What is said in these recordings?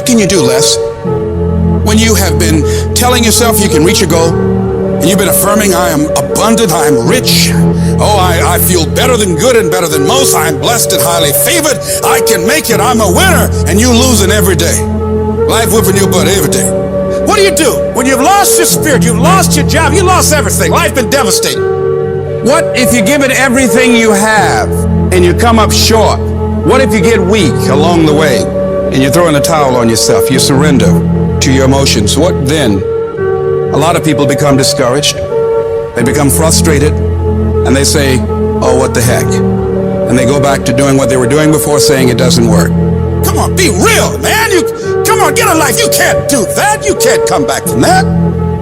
can you do, Les? When you have been telling yourself you can reach a goal, and you've been affirming, I am abundant, I am rich, oh, I feel better than good and better than most, I am blessed and highly favored, I can make it, I'm a winner, and you losing every day. Life whipping your butt every day. What do you do? When you've lost your spirit, you've lost your job, you lost everything, life been devastating. What if you give it everything you have, and you come up short? What if you get weak along the way, and you throw in the towel on yourself, you surrender to your emotions? What then? A lot of people become discouraged, they become frustrated, and they say, oh, what the heck? And they go back to doing what they were doing before, saying it doesn't work. Come on, be real, man. Come on, get a life. You can't do that. You can't come back from that.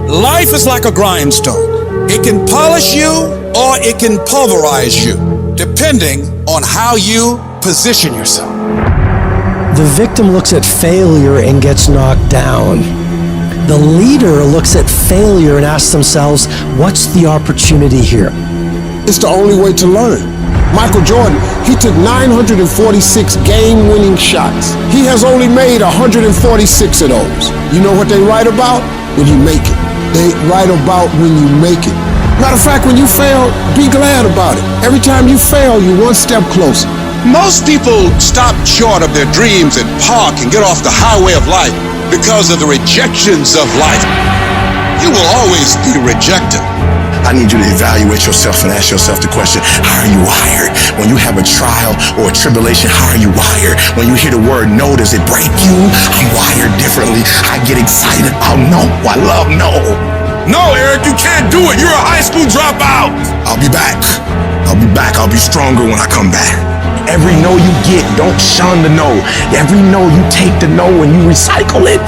Life is like a grindstone. It can polish you or it can pulverize you, depending on how you position yourself. The victim looks at failure and gets knocked down. The leader looks at failure and asks themselves, what's the opportunity here? It's the only way to learn. Michael Jordan, he took 946 game-winning shots. He has only made 146 of those. You know what they write about? When you make it. They write about when you make it. Matter of fact, when you fail, be glad about it. Every time you fail, you're one step closer. Most people stop short of their dreams and park and get off the highway of life because of the rejections of life. You will always be rejected. I need you to evaluate yourself and ask yourself the question, how are you wired? When you have a trial or a tribulation, how are you wired? When you hear the word no, does it break you? I'm wired differently. I get excited. Oh no, I love no. No, Eric, you can't do it. You're a high school dropout. I'll be back. I'll be back. I'll be stronger when I come back. Every no you get, don't shun the no. Every no you take the no and you recycle it.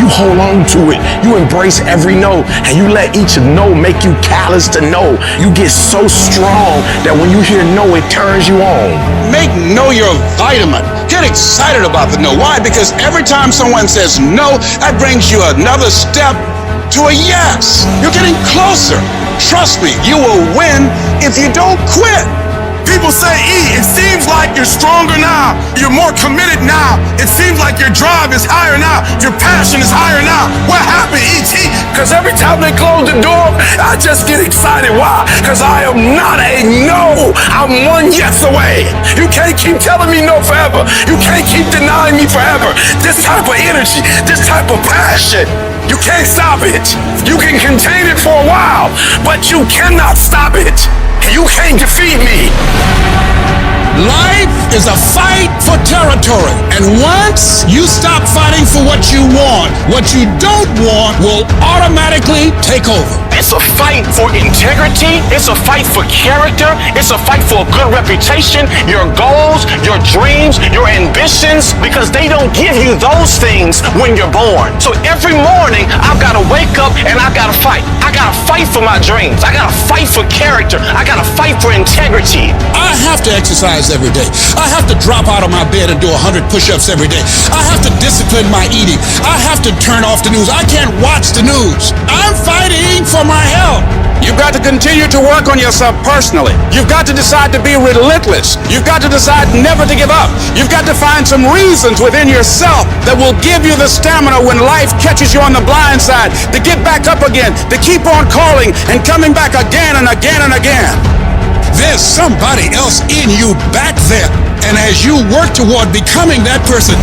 You hold on to it. You embrace every no and you let each no make you callous to no. You get so strong that when you hear no, it turns you on. Make no your vitamin. Get excited about the no. Why? Because every time someone says no, that brings you another step to a yes. You're getting closer. Trust me, you will win if you don't quit. People say, E, it seems like you're stronger now. You're more committed now. It seems like your drive is higher now. Your passion is higher now. What happened, E.T.? Because every time they close the door, I just get excited. Why? Because I am not a no. I'm one yes away. You can't keep telling me no forever. You can't keep denying me forever. This type of energy, this type of passion, you can't stop it. You can contain it for a while, but you cannot stop it. You can't defeat me. Life is a fight for territory. And once you stop fighting for what you don't want will automatically take over. It's a fight for integrity. It's a fight for character. It's a fight for a good reputation, your goals, your dreams, your ambitions, because they don't give you those things when you're born. So every morning, I've got to wake up and I've got to fight. I got to fight for my dreams. I got to fight for character. I got to fight for integrity. I have to exercise every day. I have to drop out of my bed and do 100 push-ups every day. I have to discipline my eating. I have to turn off the news. I can't watch the news. I'm fighting for my health. You've got to continue to work on yourself personally. You've got to decide to be relentless. You've got to decide never to give up. You've got to find some reasons within yourself that will give you the stamina when life catches you on the blind side to get back up again, to keep on calling and coming back again and again and again. There's somebody else in you back there. And as you work toward becoming that person,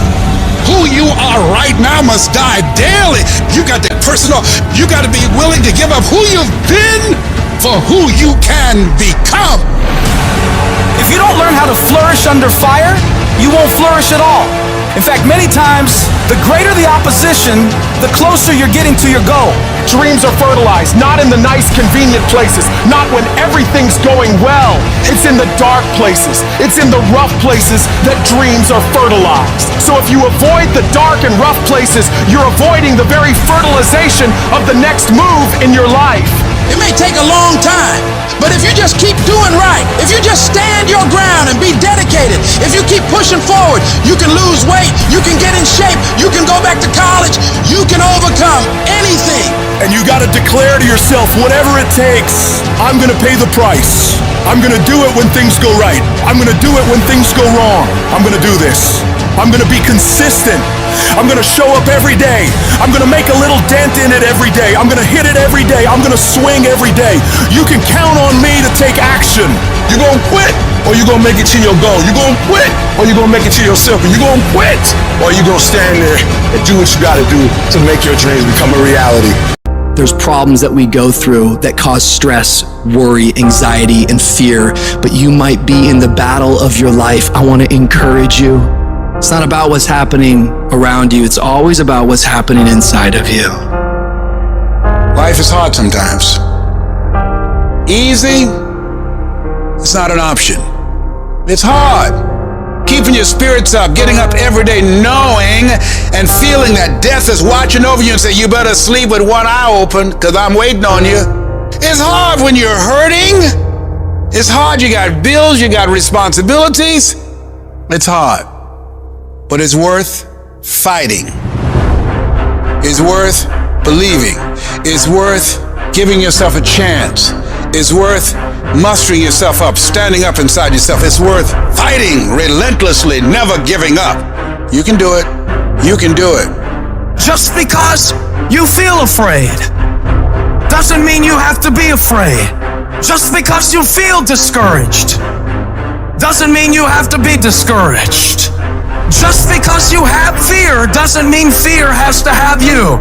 who you are right now must die daily. You got to personal. You got to be willing to give up who you've been for who you can become. If you don't learn how to flourish under fire, you won't flourish at all. In fact, many times, the greater the opposition, the closer you're getting to your goal. Dreams are fertilized, not in the nice, convenient places, not when everything's going well. It's in the dark places, it's in the rough places that dreams are fertilized. So if you avoid the dark and rough places, you're avoiding the very fertilization of the next move in your life. It may take a long time, but if you just keep doing right, if you just stand your ground and be dedicated, if you keep pushing forward, you can lose weight, you can get in shape, you can go back to college, you can overcome anything. And you gotta declare to yourself, whatever it takes, I'm gonna pay the price. I'm gonna do it when things go right. I'm gonna do it when things go wrong. I'm gonna do this. I'm gonna be consistent. I'm gonna show up every day. I'm gonna make a little dent in it every day. I'm gonna hit it every day. I'm gonna swing every day. You can count on me to take action. You gonna quit, or you gonna make it to your goal? You gonna quit, or you gonna make it to yourself? And you gonna quit, or you gonna stand there and do what you gotta do to make your dreams become a reality? There's problems that we go through that cause stress, worry, anxiety, and fear, but you might be in the battle of your life. I want to encourage you. It's not about what's happening around you. It's always about what's happening inside of you. Life is hard sometimes. Easy, it's not an option. It's hard. Keeping your spirits up, getting up every day knowing and feeling that death is watching over you and say, you better sleep with one eye open because I'm waiting on you. It's hard when you're hurting. It's hard. You got bills, you got responsibilities. It's hard. But it's worth fighting. It's worth believing. It's worth giving yourself a chance. It's worth mustering yourself up, standing up inside yourself. It's worth fighting relentlessly, never giving up. You can do it. You can do it. Just because you feel afraid doesn't mean you have to be afraid. Just because you feel discouraged doesn't mean you have to be discouraged. Just because you have fear doesn't mean fear has to have you.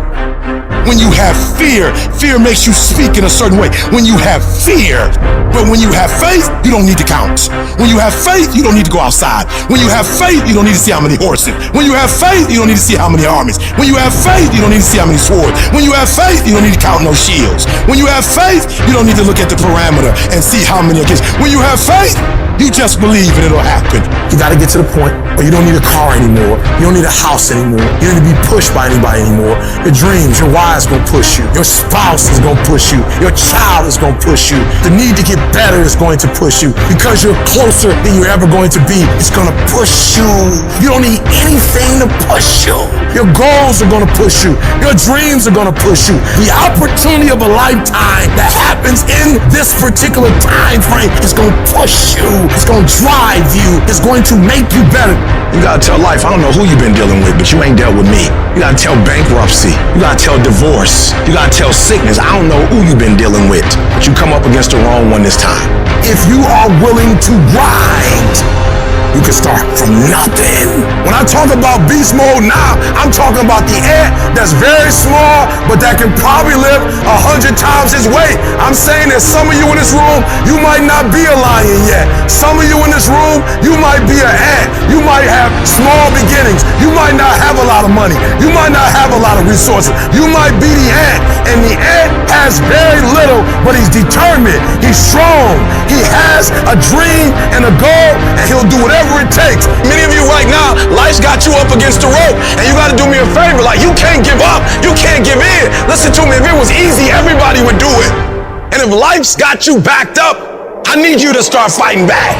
When you have fear, fear makes you speak in a certain way. When you have fear, but when you have faith, you don't need to count. When you have faith, you don't need to go outside. When you have faith, you don't need to see how many horses. When you have faith, you don't need to see how many armies. When you have faith, you don't need to see how many swords. When you have faith, you don't need to count no shields. When you have faith, you don't need to look at the parameter and see how many against. When you have faith, you just believe and it'll happen. You gotta get to the point where you don't need a car anymore. You don't need a house anymore. You don't need to be pushed by anybody anymore. Your dreams, your why is gonna push you. Your spouse is gonna push you. Your child is gonna push you. The need to get better is going to push you. Because you're closer than you're ever going to be, it's gonna push you. You don't need anything to push you. Your goals are gonna push you. Your dreams are gonna push you. The opportunity of a lifetime that happens in this particular time frame is gonna push you. It's gonna drive you. It's going to make you better. You gotta tell life, I don't know who you've been dealing with, but you ain't dealt with me. You gotta tell bankruptcy. You gotta tell divorce. You gotta tell sickness. I don't know who you've been dealing with, but you come up against the wrong one this time. If you are willing to ride, you can start from nothing. When I talk about beast mode now, I'm talking about the ant that's very small, but that can probably live 100 times his weight. I'm saying that some of you in this room, you might not be a lion yet. Some of you in this room, you might be an ant. You might have small beginnings. You might not have a lot of money. You might not have a lot of resources. You might be the ant, and the ant has very little, but he's determined. He's strong. He has a dream and a goal, and he'll do whatever it takes. Many of you right now, life's got you up against the rope, and you got to do me a favor. Like, you can't give up. You can't give in. Listen to me. If it was easy, everybody would do it. And if life's got you backed up, I need you to start fighting back.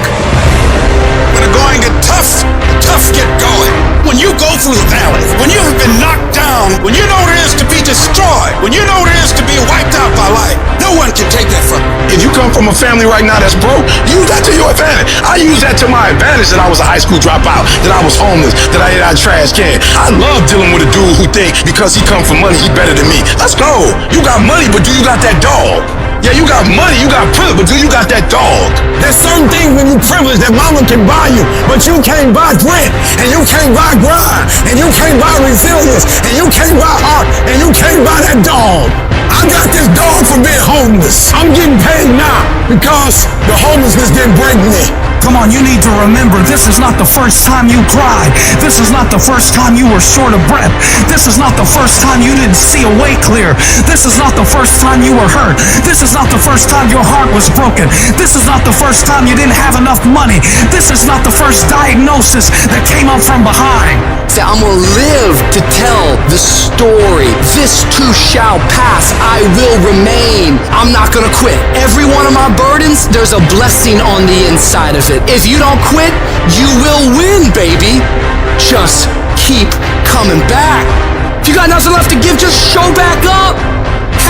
When the going get tough, the tough get going. When you go through the valley, when you have been knocked down, when you know what it is to be destroyed, when you know what it is to be wiped out by life, no one can take that from you. If you come from a family right now that's broke, use that to your advantage. I use that to my advantage that I was a high school dropout, that I was homeless, that I ate out of trash can. I love dealing with a dude who think because he come from money, he better than me. Let's go. You got money, but do you got that dog? Yeah, you got money, you got privilege, but do you got that dog? There's certain things when you privilege that mama can buy you, but you can't buy grit, and you can't buy grind, and you can't buy resilience, and you can't buy heart, and you can't buy that dog. I got this dog for being homeless. I'm getting paid now because the homelessness didn't break me. Come on, you need to remember, this is not the first time you cried. This is not the first time you were short of breath. This is not the first time you didn't see a way clear. This is not the first time you were hurt. This is not the first time your heart was broken. This is not the first time you didn't have enough money. This is not the first diagnosis that came up from behind. Say, I'm gonna live to tell the story. This too shall pass. I will remain. I'm not gonna quit. Every one of my burdens, there's a blessing on the inside of it. If you don't quit, you will win, baby. Just keep coming back. If you got nothing left to give, just show back up.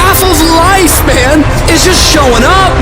half of life, man, is just showing up.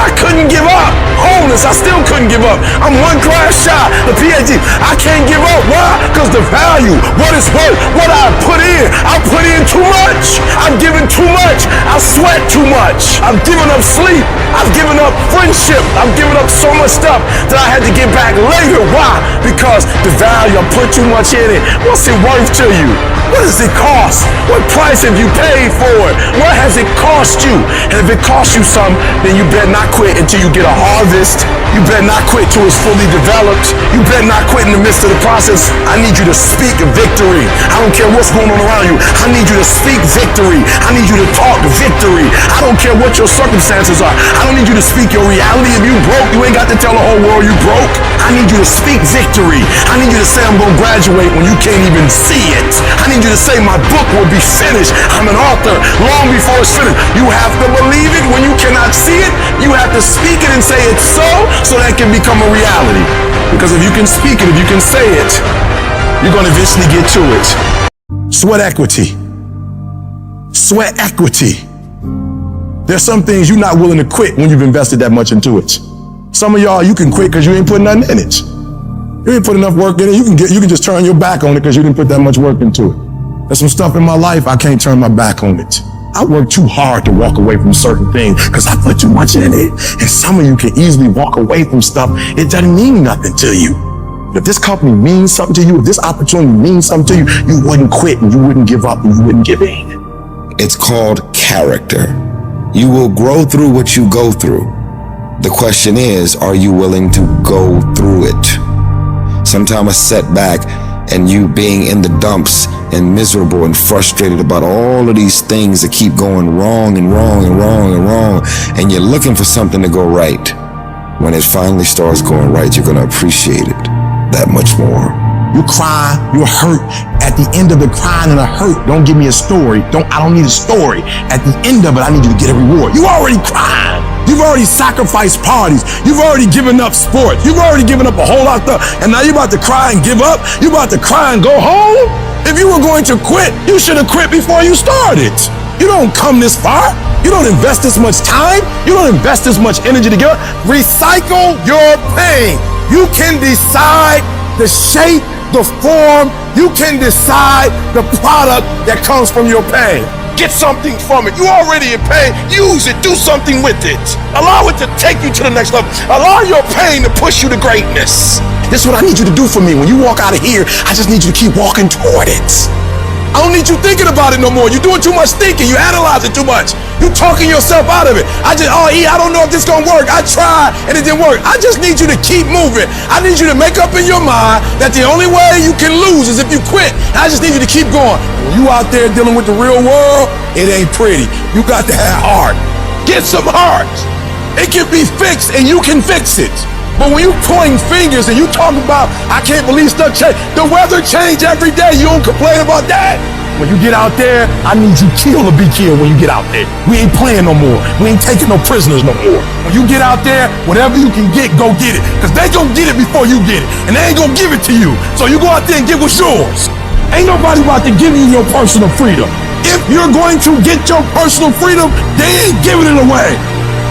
I couldn't give up. Homeless, I still couldn't give up. I'm one class shy, the PhD. I can't give up. Why? Because the value, what it's worth, what I put in too much. I'm giving too much. I sweat too much. I've given up sleep. I've given up friendship. I've given up so much stuff that I had to get back later. Why? Because the value, I put too much in it. What's it worth to you? What does it cost? What price have you paid for it? What has it cost you? And if it costs you something, then you better not quit until you get a harvest. You better not quit till it's fully developed. You better not quit in the midst of the process. I need you to speak victory. I don't care what's going on around you. I need you to speak victory. I need you to talk victory. I don't care what your circumstances are. I don't need you to speak your reality. If you broke, you ain't got to tell the whole world you broke. I need you to speak victory. I need you to say I'm going to graduate when you can't even see it. I need you to say my book will be finished. I'm an author long before it's finished. You have to believe it when you cannot see it. You have to speak it and say it's so that can become a reality. Because if you can speak it, if you can say it, you're going to eventually get to it. Sweat equity. Sweat equity. There's some things you're not willing to quit when you've invested that much into it. Some of y'all, you can quit because you ain't putting nothing in it. You ain't put enough work in it. You can just turn your back on it because you didn't put that much work into it. There's some stuff in my life I can't turn my back on it. I work too hard to walk away from certain things because I put too much in it. And some of you can easily walk away from stuff. It doesn't mean nothing to you. If this company means something to you, if this opportunity means something to you, you wouldn't quit and you wouldn't give up and you wouldn't give in. It's called character. You will grow through what you go through. The question is, are you willing to go through it? Sometimes a setback and you being in the dumps and miserable and frustrated about all of these things that keep going wrong and wrong and wrong and wrong, and you're looking for something to go right. When it finally starts going right, you're going to appreciate it that much more. You cry, you're hurt. At the end of the crying and the hurt, don't give me a story. I don't need a story. At the end of it, I need you to get a reward. You already cried. You've already sacrificed parties. You've already given up sports. You've already given up a whole lot of stuff. And now you're about to cry and give up. You're about to cry and go home. If you were going to quit, you should have quit before you started. You don't come this far. You don't invest this much time. You don't invest this much energy together. Recycle your pain. You can decide the shape, the form. You can decide the product that comes from your pain. Get something from it. You already in pain. Use it. Do something with it. Allow it to take you to the next level. Allow your pain to push you to greatness. This is what I need you to do for me. When you walk out of here, I just need you to keep walking toward it. I don't need you thinking about it no more. You're doing too much thinking. You analyze it too much. You're talking yourself out of it. I don't know if this gonna work. I tried and it didn't work. I just need you to keep moving. I need you to make up in your mind that the only way you can lose is if you quit. I just need you to keep going. When you out there dealing with the real world, it ain't pretty. You got to have heart. Get some heart. It can be fixed and you can fix it. But when you pointing fingers and you talking about, I can't believe stuff change. The weather change every day. You don't complain about that. When you get out there, I need you killed or be killed when you get out there. We ain't playing no more. We ain't taking no prisoners no more. When you get out there, whatever you can get, go get it. Because they gonna get it before you get it. And they ain't gonna give it to you. So you go out there and get what's yours. Ain't nobody about to give you your personal freedom. If you're going to get your personal freedom, they ain't giving it away.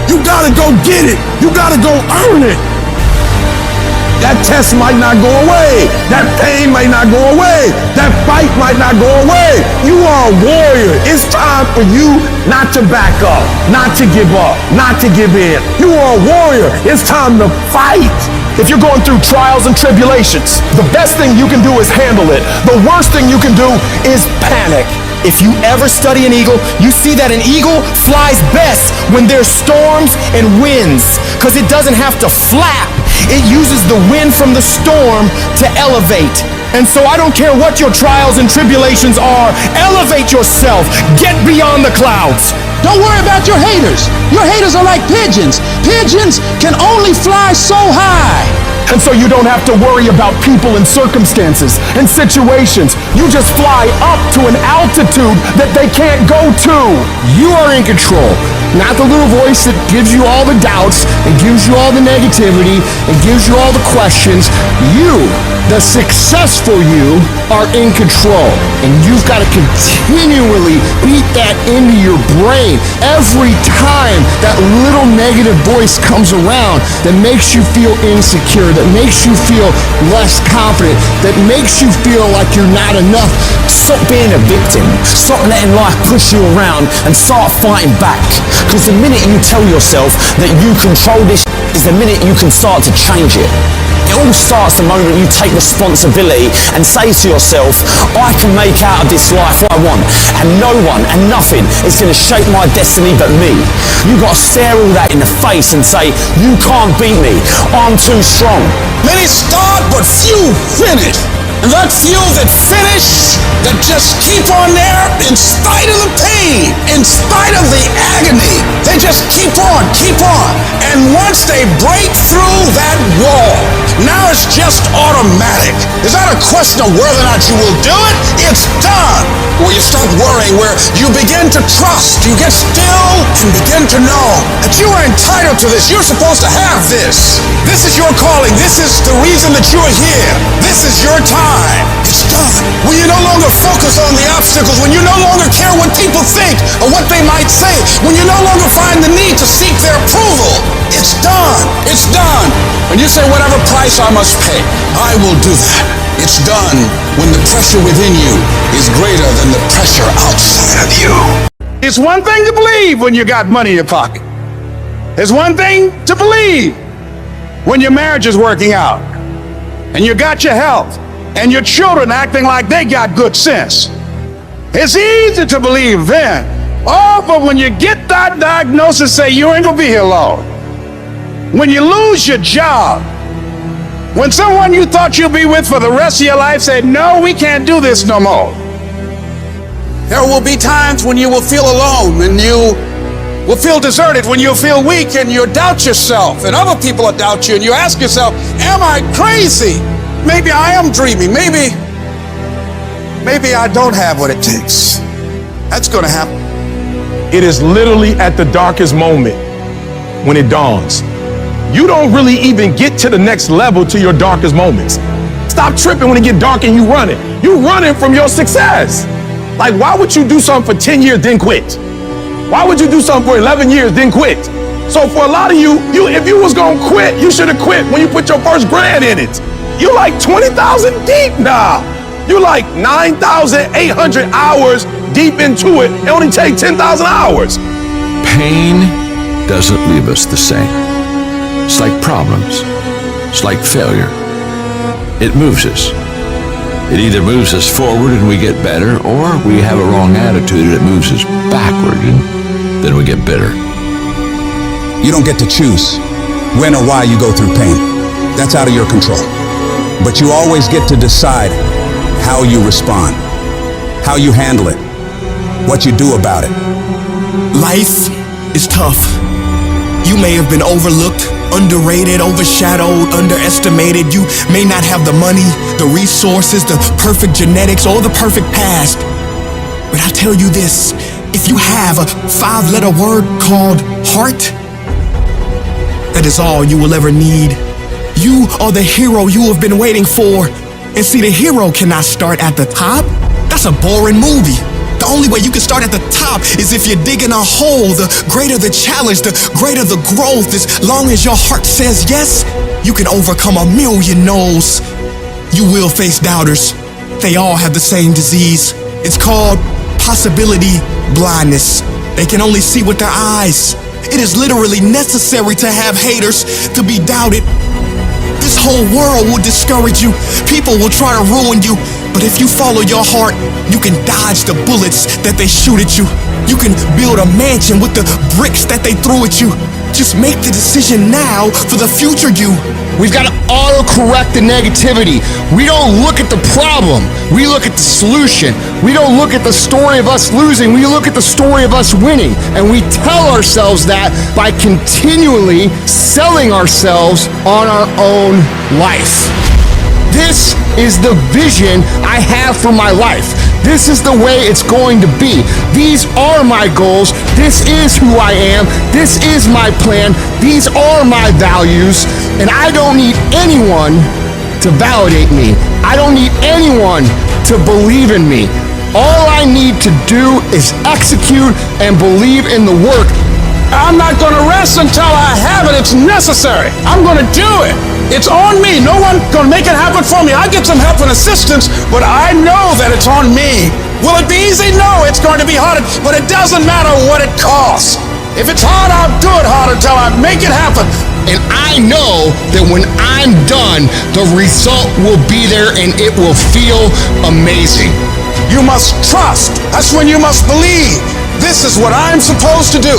You gotta go get it. You gotta go earn it. That test might not go away. That pain might not go away. That fight might not go away. You are a warrior. It's time for you not to back up, not to give up, not to give in. You are a warrior. It's time to fight. If you're going through trials and tribulations, the best thing you can do is handle it. The worst thing you can do is panic. If you ever study an eagle, you see that an eagle flies best when there's storms and winds, because it doesn't have to flap. It uses the wind from the storm to elevate. And so I don't care what your trials and tribulations are, elevate yourself, get beyond the clouds. Don't worry about your haters. Your haters are like pigeons. Pigeons can only fly so high. And so you don't have to worry about people and circumstances and situations. You just fly up to an altitude that they can't go to. You are in control, not the little voice that gives you all the doubts and gives you all the negativity and gives you all the questions. You, the successful you, are in control. And you've got to continually beat that into your brain every time that little negative voice comes around that makes you feel insecure, that makes you feel less confident, that makes you feel like you're not enough. Stop being a victim. Stop letting life push you around and start fighting back. Because the minute you tell yourself that you control this is the minute you can start to change it. It all starts the moment you take responsibility and say to yourself, I can make out of this life what I want, and no one and nothing is going to shape my destiny but me. You got to stare all that in the face and say, you can't beat me, I'm too strong. Many start, but few finish. And that few that finish, that just keep on there in spite of the pain, in spite of the agony, they just keep on. And once they break through that wall, now it's just automatic. It's not a question of whether or not you will do it, it's done. Where you stop worrying, where you begin to trust, you get still and begin to know that you are entitled to this, you're supposed to have this. This is your calling, this is the reason that you are here, this is your time. It's done. When you no longer focus on the obstacles, when you no longer care what people think or what they might say, when you no longer find the need to seek their approval, it's done. It's done. When you say whatever price I must pay, I will do that. It's done when the pressure within you is greater than the pressure outside of you. It's one thing to believe when you got money in your pocket. It's one thing to believe when your marriage is working out and you got your health and your children acting like they got good sense. It's easy to believe then. Oh, but when you get that diagnosis, say you ain't gonna be here long. When you lose your job, when someone you thought you'd be with for the rest of your life said, no, we can't do this no more. There will be times when you will feel alone, and you will feel deserted, when you'll feel weak and you'll doubt yourself, and other people will doubt you, and you ask yourself, am I crazy? Maybe I am dreaming. Maybe I don't have what it takes. That's gonna happen. It is literally at the darkest moment when it dawns. You don't really even get to the next level to your darkest moments. Stop tripping when it get dark and you running. You running from your success. Like, why would you do something for 10 years then quit? Why would you do something for 11 years then quit? So for a lot of you, if you was gonna quit, you should have quit when you put your first grand in it. You like 20,000 deep now. You like 9,800 hours deep into it. It only take 10,000 hours. Pain doesn't leave us the same. It's like problems. It's like failure. It moves us. It either moves us forward and we get better, or we have a wrong attitude and it moves us backward and then we get bitter. You don't get to choose when or why you go through pain. That's out of your control. But you always get to decide how you respond, how you handle it, what you do about it. Life is tough. You may have been overlooked, underrated, overshadowed, underestimated. You may not have the money, the resources, the perfect genetics, or the perfect past. But I tell you this, if you have a 5-letter word called heart, that is all you will ever need. You are the hero you have been waiting for. And see, the hero cannot start at the top. That's a boring movie. The only way you can start at the top is if you're digging a hole. The greater the challenge, the greater the growth. As long as your heart says yes, you can overcome a million no's. You will face doubters. They all have the same disease. It's called possibility blindness. They can only see with their eyes. It is literally necessary to have haters to be doubted. This whole world will discourage you. People will try to ruin you. But if you follow your heart, you can dodge the bullets that they shoot at you. You can build a mansion with the bricks that they threw at you. Just make the decision now for the future you. We've got to auto-correct the negativity. We don't look at the problem. We look at the solution. We don't look at the story of us losing. We look at the story of us winning. And we tell ourselves that by continually selling ourselves on our own life. This is the vision I have for my life. This is the way it's going to be. These are my goals. This is who I am. This is my plan. These are my values. And I don't need anyone to validate me. I don't need anyone to believe in me. All I need to do is execute and believe in the work. I'm not going to rest until I have it. It's necessary. I'm going to do it. It's on me. No one's going to make it happen for me. I get some help and assistance, but I know that it's on me. Will it be easy? No, it's going to be hard, but it doesn't matter what it costs. If it's hard, I'll do it hard until I make it happen. And I know that when I'm done, the result will be there and it will feel amazing. You must trust. That's when you must believe. This is what I'm supposed to do.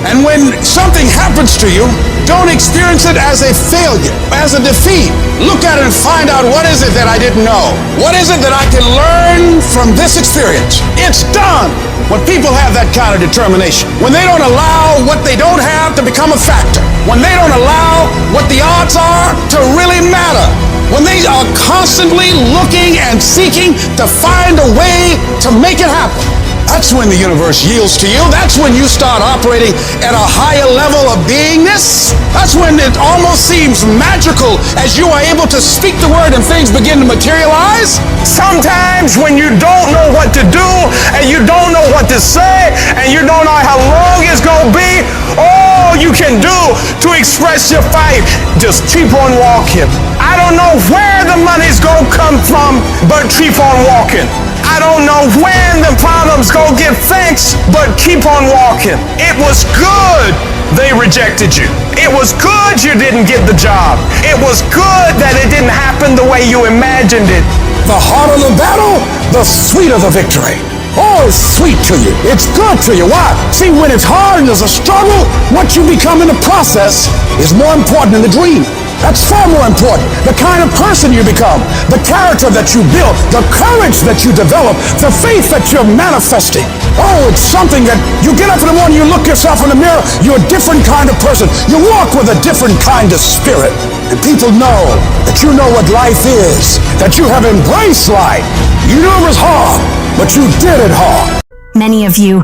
And when something happens to you, don't experience it as a failure, as a defeat. Look at it and find out, what is it that I didn't know? What is it that I can learn from this experience? It's done. When people have that kind of determination, when they don't allow what they don't have to become a factor, when they don't allow what the odds are to really matter, when they are constantly looking and seeking to find a way to make it happen, that's when the universe yields to you. That's when you start operating at a higher level of beingness. That's when it almost seems magical as you are able to speak the word and things begin to materialize. Sometimes when you don't know what to do and you don't know what to say and you don't know how long it's going to be, all you can do to express your fight, just keep on walking. I don't know where the money's going to come from, but keep on walking. I don't know when the problems go get fixed, but keep on walking. It was good they rejected you. It was good you didn't get the job. It was good that it didn't happen the way you imagined it. The harder the battle, the sweeter the victory. Oh, it's sweet to you. It's good to you. Why? See, when it's hard and there's a struggle, what you become in the process is more important than the dream. That's far more important. The kind of person you become, the character that you build, the courage that you develop, the faith that you're manifesting. Oh, it's something that you get up in the morning, you look yourself in the mirror, you're a different kind of person. You walk with a different kind of spirit. And people know that you know what life is, that you have embraced life. You knew it was hard, but you did it hard. Many of you,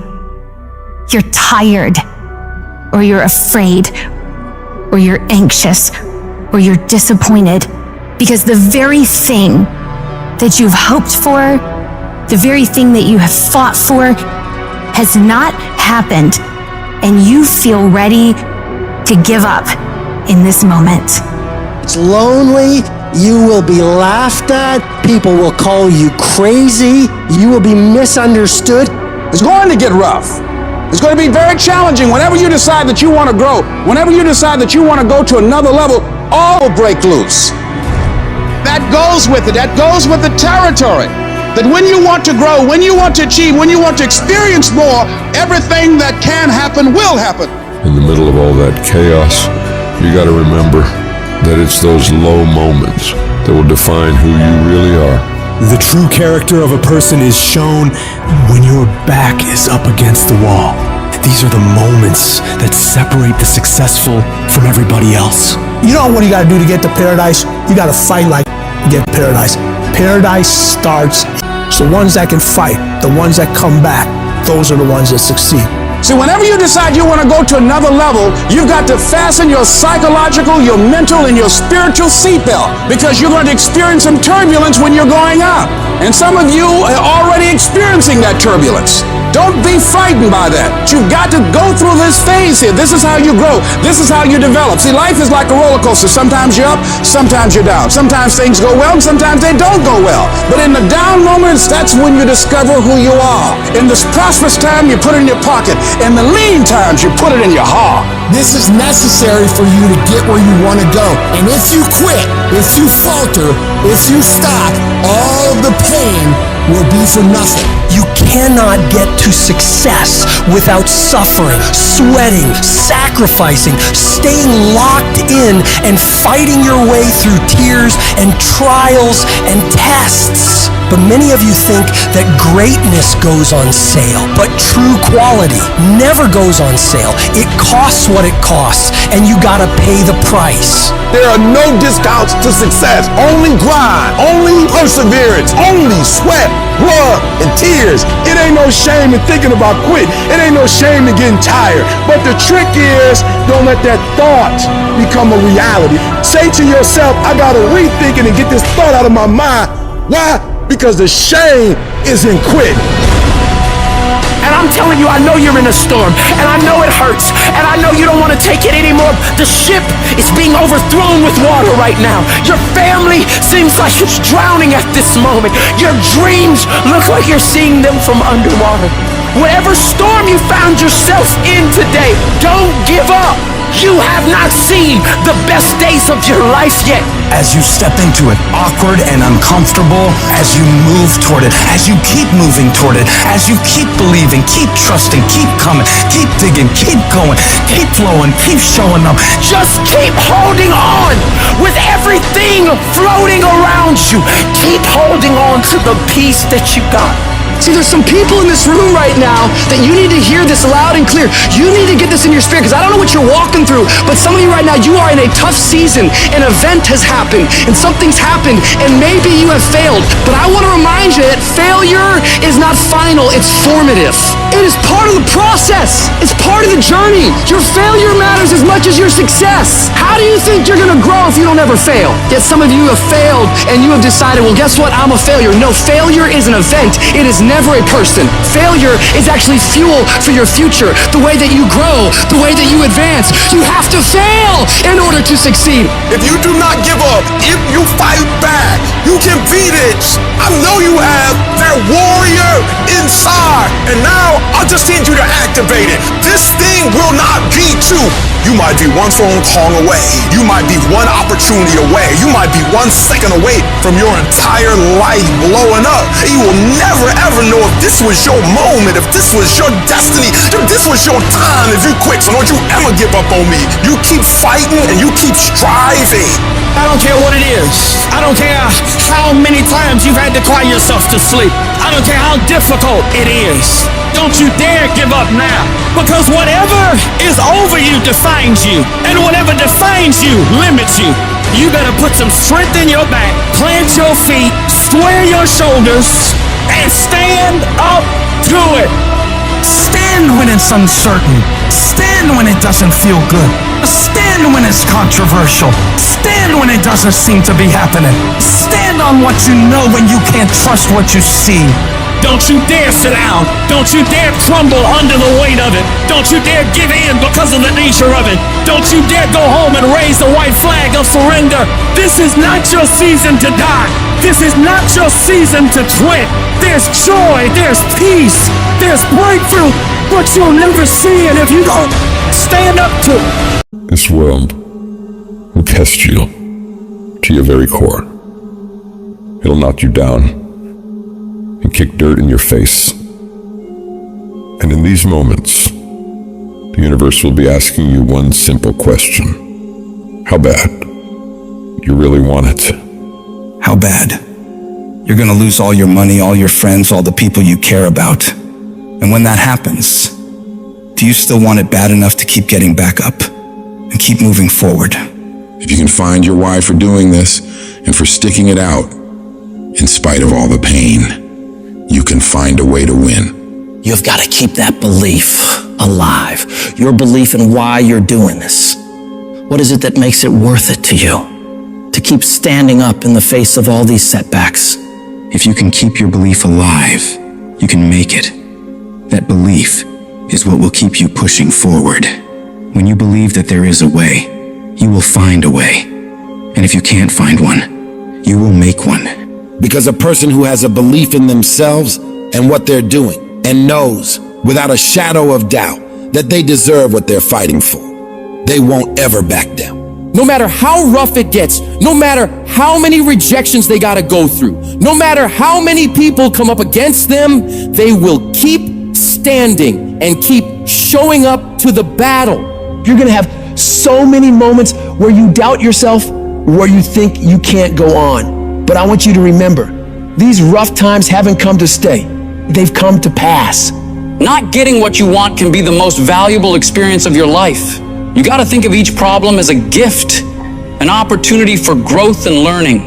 you're tired, or you're afraid, or you're anxious, or you're disappointed because the very thing that you've hoped for, the very thing that you have fought for has not happened, and you feel ready to give up in this moment. It's lonely. You will be laughed at. People will call you crazy. You will be misunderstood. It's going to get rough. It's going to be very challenging. Whenever you decide that you want to grow, whenever you decide that you want to go to another level, all will break loose. That goes with it. That goes with the territory. That when you want to grow, when you want to achieve, when you want to experience more, everything that can happen will happen. In the middle of all that chaos, you got to remember that it's those low moments that will define who you really are. The true character of a person is shown when your back is up against the wall. These are the moments that separate the successful from everybody else. You know what you got to do to get to paradise? You got to fight like to get paradise. Paradise starts. It's the ones that can fight, the ones that come back, those are the ones that succeed. See, whenever you decide you want to go to another level, you've got to fasten your psychological, your mental, and your spiritual seatbelt, because you're going to experience some turbulence when you're going up. And some of you are already experiencing that turbulence. Don't be frightened by that. You've got to go through this phase here. This is how you grow. This is how you develop. See, life is like a roller coaster. Sometimes you're up, sometimes you're down. Sometimes things go well, and sometimes they don't go well. But in the down moments, that's when you discover who you are. In this prosperous time, you put it in your pocket. In the lean times, you put it in your heart. This is necessary for you to get where you want to go. And if you quit, if you falter, if you stop, all the pain will be for nothing. You can't cannot get to success without suffering, sweating, sacrificing, staying locked in, and fighting your way through tears and trials and tests. But many of you think that greatness goes on sale, but true quality never goes on sale. It costs what it costs, and you gotta pay the price. There are no discounts to success. Only grind, only perseverance, only sweat, blood, and tears. It ain't no shame in thinking about quit. It ain't no shame in getting tired. But the trick is, don't let that thought become a reality. Say to yourself, I gotta rethink it and get this thought out of my mind. Why? Because the shame is in quit. And I'm telling you, I know you're in a storm, and I know it hurts, and I know you don't want to take it anymore. The ship is being overthrown with water right now. Your family seems like it's drowning at this moment. Your dreams look like you're seeing them from underwater. Whatever storm you found yourself in today, don't give up. You have not seen the best days of your life yet. As you step into it, awkward and uncomfortable, as you move toward it, as you keep moving toward it, as you keep believing, keep trusting, keep coming, keep digging, keep going, keep flowing, keep showing up. Just keep holding on with everything floating around you. Keep holding on to the peace that you got. See, there's some people in this room right now that you need to hear this loud and clear. You need to get this in your spirit, because I don't know what you're walking through, but some of you right now, you are in a tough season. An event has happened, and something's happened, and maybe you have failed. But I want to remind you that failure is not final, it's formative. It is part of the process. It's part of the journey. Your failure matters as much as your success. How do you think you're going to grow if you don't ever fail? Yet some of you have failed, and you have decided, well, guess what? I'm a failure. No, failure is an event. It is never a person. Failure is actually fuel for your future. The way that you grow, the way that you advance. You have to fail in order to succeed. If you do not give up, if you fight back, you can beat it. I know you have that warrior inside. And now I just need you to activate it. This thing will not beat you. You might be one phone call away. You might be one opportunity away. You might be 1 second away from your entire life blowing up. You will never ever know if this was your moment, if this was your destiny, if this was your time, if you quit. So don't you ever give up on me. You keep fighting and you keep striving. I don't care what it is. I don't care how many times you've had to cry yourself to sleep. I don't care how difficult it is. Don't you dare give up now. Because whatever is over you defines you. And whatever defines you limits you. You better put some strength in your back, plant your feet, square your shoulders, and stand up to it. Stand when it's uncertain. Stand when it doesn't feel good. Stand when it's controversial. Stand when it doesn't seem to be happening. Stand on what you know when you can't trust what you see. Don't you dare sit down. Don't you dare crumble under the weight of it. Don't you dare give in because of the nature of it. Don't you dare go home and raise the white flag of surrender. This is not your season to die. This is not your season to quit. There's joy, there's peace, there's breakthrough, but you'll never see it if you don't stand up to it. This world will test you to your very core. It'll knock you down and kick dirt in your face. And in these moments, the universe will be asking you one simple question. How bad? You really want it? How bad? You're gonna lose all your money, all your friends, all the people you care about. And when that happens, do you still want it bad enough to keep getting back up and keep moving forward? If you can find your why for doing this and for sticking it out, in spite of all the pain, you can find a way to win. You've got to keep that belief alive. Your belief in why you're doing this. What is it that makes it worth it to you? To keep standing up in the face of all these setbacks. If you can keep your belief alive, you can make it. That belief is what will keep you pushing forward. When you believe that there is a way, you will find a way. And if you can't find one, you will make one. Because a person who has a belief in themselves and what they're doing and knows without a shadow of doubt that they deserve what they're fighting for, they won't ever back down. No matter how rough it gets, no matter how many rejections they got to go through, no matter how many people come up against them, they will keep standing and keep showing up to the battle. You're gonna have so many moments where you doubt yourself, where you think you can't go on. But I want you to remember, these rough times haven't come to stay. They've come to pass. Not getting what you want can be the most valuable experience of your life. You got to think of each problem as a gift, an opportunity for growth and learning.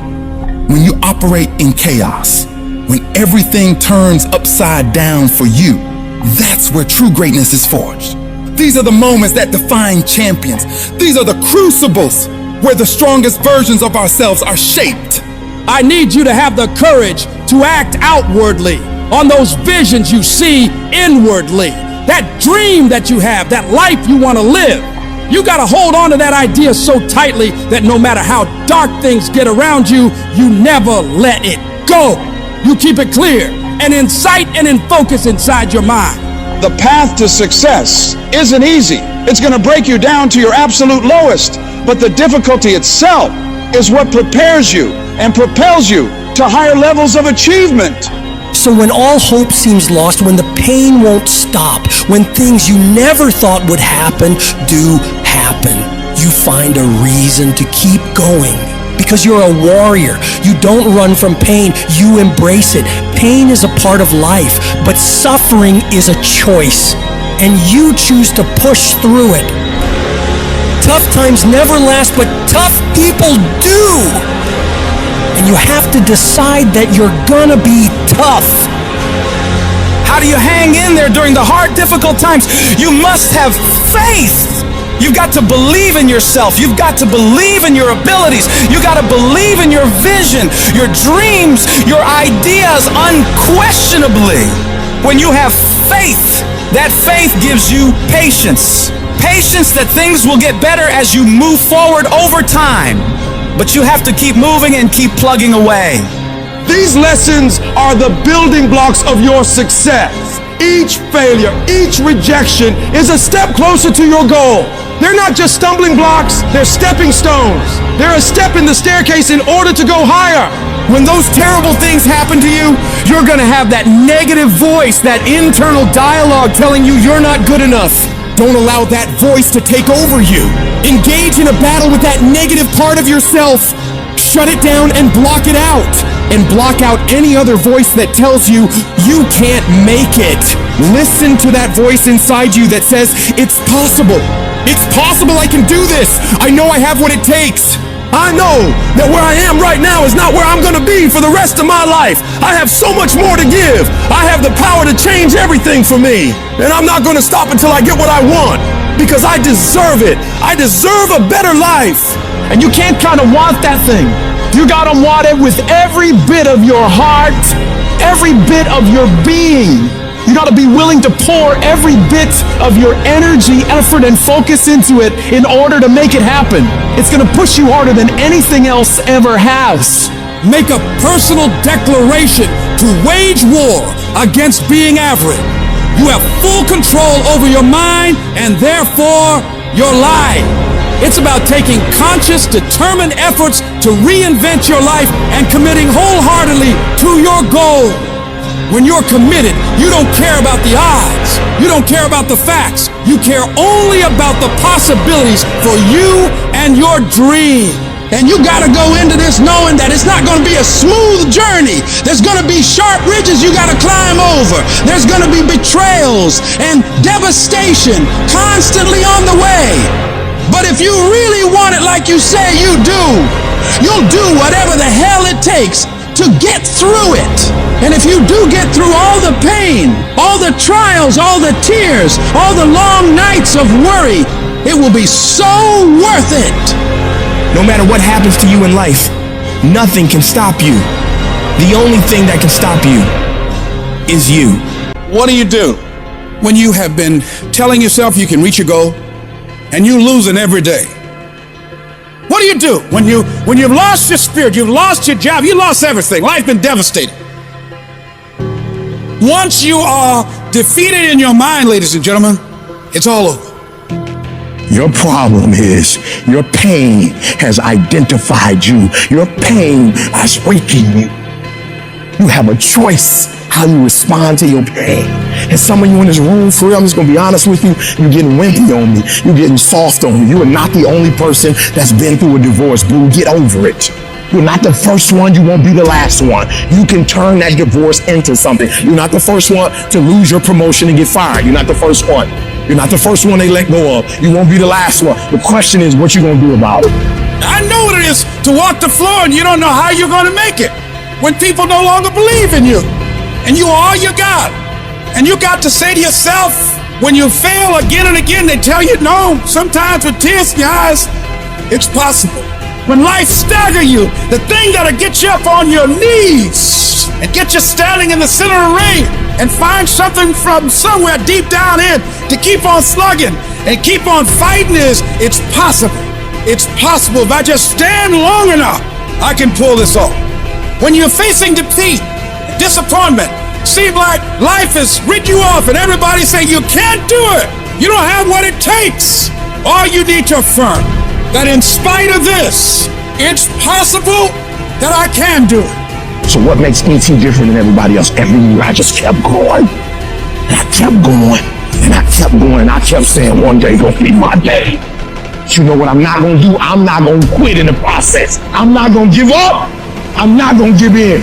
When you operate in chaos, when everything turns upside down for you, that's where true greatness is forged. These are the moments that define champions. These are the crucibles where the strongest versions of ourselves are shaped. I need you to have the courage to act outwardly on those visions you see inwardly. That dream that you have, that life you want to live. You got to hold on to that idea so tightly that no matter how dark things get around you, you never let it go. You keep it clear and in sight and in focus inside your mind. The path to success isn't easy. It's going to break you down to your absolute lowest. But the difficulty itself is what prepares you and propels you to higher levels of achievement. So when all hope seems lost, when the pain won't stop, when things you never thought would happen do happen, you find a reason to keep going. Because you're a warrior. You don't run from pain, you embrace it. Pain is a part of life, but suffering is a choice. And you choose to push through it. Tough times never last, but tough people do. And you have to decide that you're gonna be tough. How do you hang in there during the hard, difficult times? You must have faith. You've got to believe in yourself. You've got to believe in your abilities. You got to believe in your vision, your dreams, your ideas unquestionably. When you have faith, that faith gives you patience. Patience that things will get better as you move forward over time. But you have to keep moving and keep plugging away. These lessons are the building blocks of your success. Each failure, each rejection is a step closer to your goal. They're not just stumbling blocks, they're stepping stones. They're a step in the staircase in order to go higher. When those terrible things happen to you, you're gonna have that negative voice, that internal dialogue telling you you're not good enough. Don't allow that voice to take over you. Engage in a battle with that negative part of yourself. Shut it down and block it out. And block out any other voice that tells you you can't make it. Listen to that voice inside you that says, it's possible. It's possible I can do this. I know I have what it takes. I know that where I am right now is not where I'm gonna be for the rest of my life. I have so much more to give. I have the power to change everything for me. And I'm not gonna stop until I get what I want. Because I deserve it. I deserve a better life. And you can't kind of want that thing. You gotta want it with every bit of your heart, every bit of your being. You gotta be willing to pour every bit of your energy, effort, and focus into it in order to make it happen. It's gonna push you harder than anything else ever has. Make a personal declaration to wage war against being average. You have full control over your mind and therefore your life. It's about taking conscious, determined efforts to reinvent your life and committing wholeheartedly to your goal. When you're committed, you don't care about the odds. You don't care about the facts. You care only about the possibilities for you and your dream. And you gotta go into this knowing that it's not gonna be a smooth journey. There's gonna be sharp ridges you gotta climb over. There's gonna be betrayals and devastation constantly on the way. But if you really want it like you say you do, you'll do whatever the hell it takes to get through it. And if you do get through all the pain, all the trials, all the tears, all the long nights of worry, it will be so worth it. No matter what happens to you in life, nothing can stop you. The only thing that can stop you is you. What do? When you have been telling yourself you can reach your goal and you losing every day? What do? When you've lost your spirit, you've lost your job, you lost everything, life's been devastating. Once you are defeated in your mind, ladies and gentlemen, it's all over. Your problem is your pain has identified you. Your pain is waking you. You have a choice how you respond to your pain. And some of you in this room, for real, I'm just gonna be honest with you, you're getting wimpy on me. You're getting soft on me. You are not the only person that's been through a divorce, boo. Get over it. You're not the first one, you won't be the last one. You can turn that divorce into something. You're not the first one to lose your promotion and get fired. You're not the first one. You're not the first one they let go of. You won't be the last one. The question is, what you gonna do about it? I know what it is to walk the floor and you don't know how you're gonna make it. When people no longer believe in you and you are all you got. And you got to say to yourself, when you fail again and again, they tell you no, sometimes with tears in your eyes, it's possible. When life stagger you, the thing that'll get you up on your knees and get you standing in the center of the ring and find something from somewhere deep down in to keep on slugging and keep on fighting is, it's possible. It's possible. If I just stand long enough, I can pull this off. When you're facing defeat, disappointment, seem like life has written you off and everybody saying you can't do it. You don't have what it takes. All you need to affirm that in spite of this, it's possible that I can do it. So what makes E.T. different than everybody else? Every year I just kept going. And I kept going. And I kept going. I kept saying one day gonna be my day. But you know what I'm not gonna do? I'm not gonna quit in the process. I'm not gonna give up. I'm not gonna give in.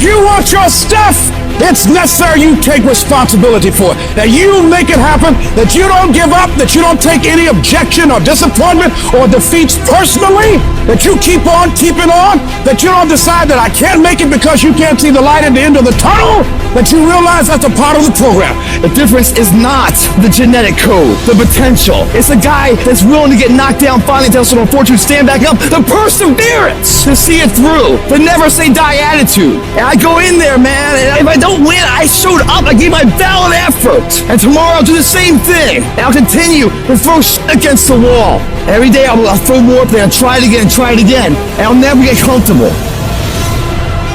You want your stuff? It's necessary you take responsibility for it. That you make it happen, that you don't give up, that you don't take any objection or disappointment or defeats personally, that you keep on keeping on, that you don't decide that I can't make it because you can't see the light at the end of the tunnel, that you realize that's a part of the program. The difference is not the genetic code, the potential. It's a guy that's willing to get knocked down, finally tell someone fortune, stand back up, the perseverance to see it through, the never say die attitude. And I go in there, man, and if I don't win, I showed up, I gave my valid effort. And tomorrow I'll do the same thing. And I'll continue to throw shit against the wall. Every day I'll throw more, then I'll try it again, and I'll never get comfortable.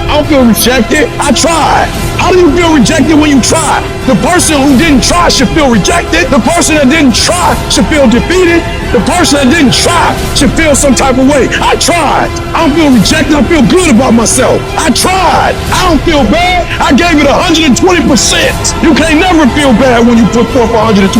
I don't feel rejected. I tried. How do you feel rejected when you try? The person who didn't try should feel rejected. The person that didn't try should feel defeated. The person that didn't try should feel some type of way. I tried. I don't feel rejected. I feel good about myself. I tried. I don't feel bad. I gave it 120%. You can't never feel bad when you put forth 120%.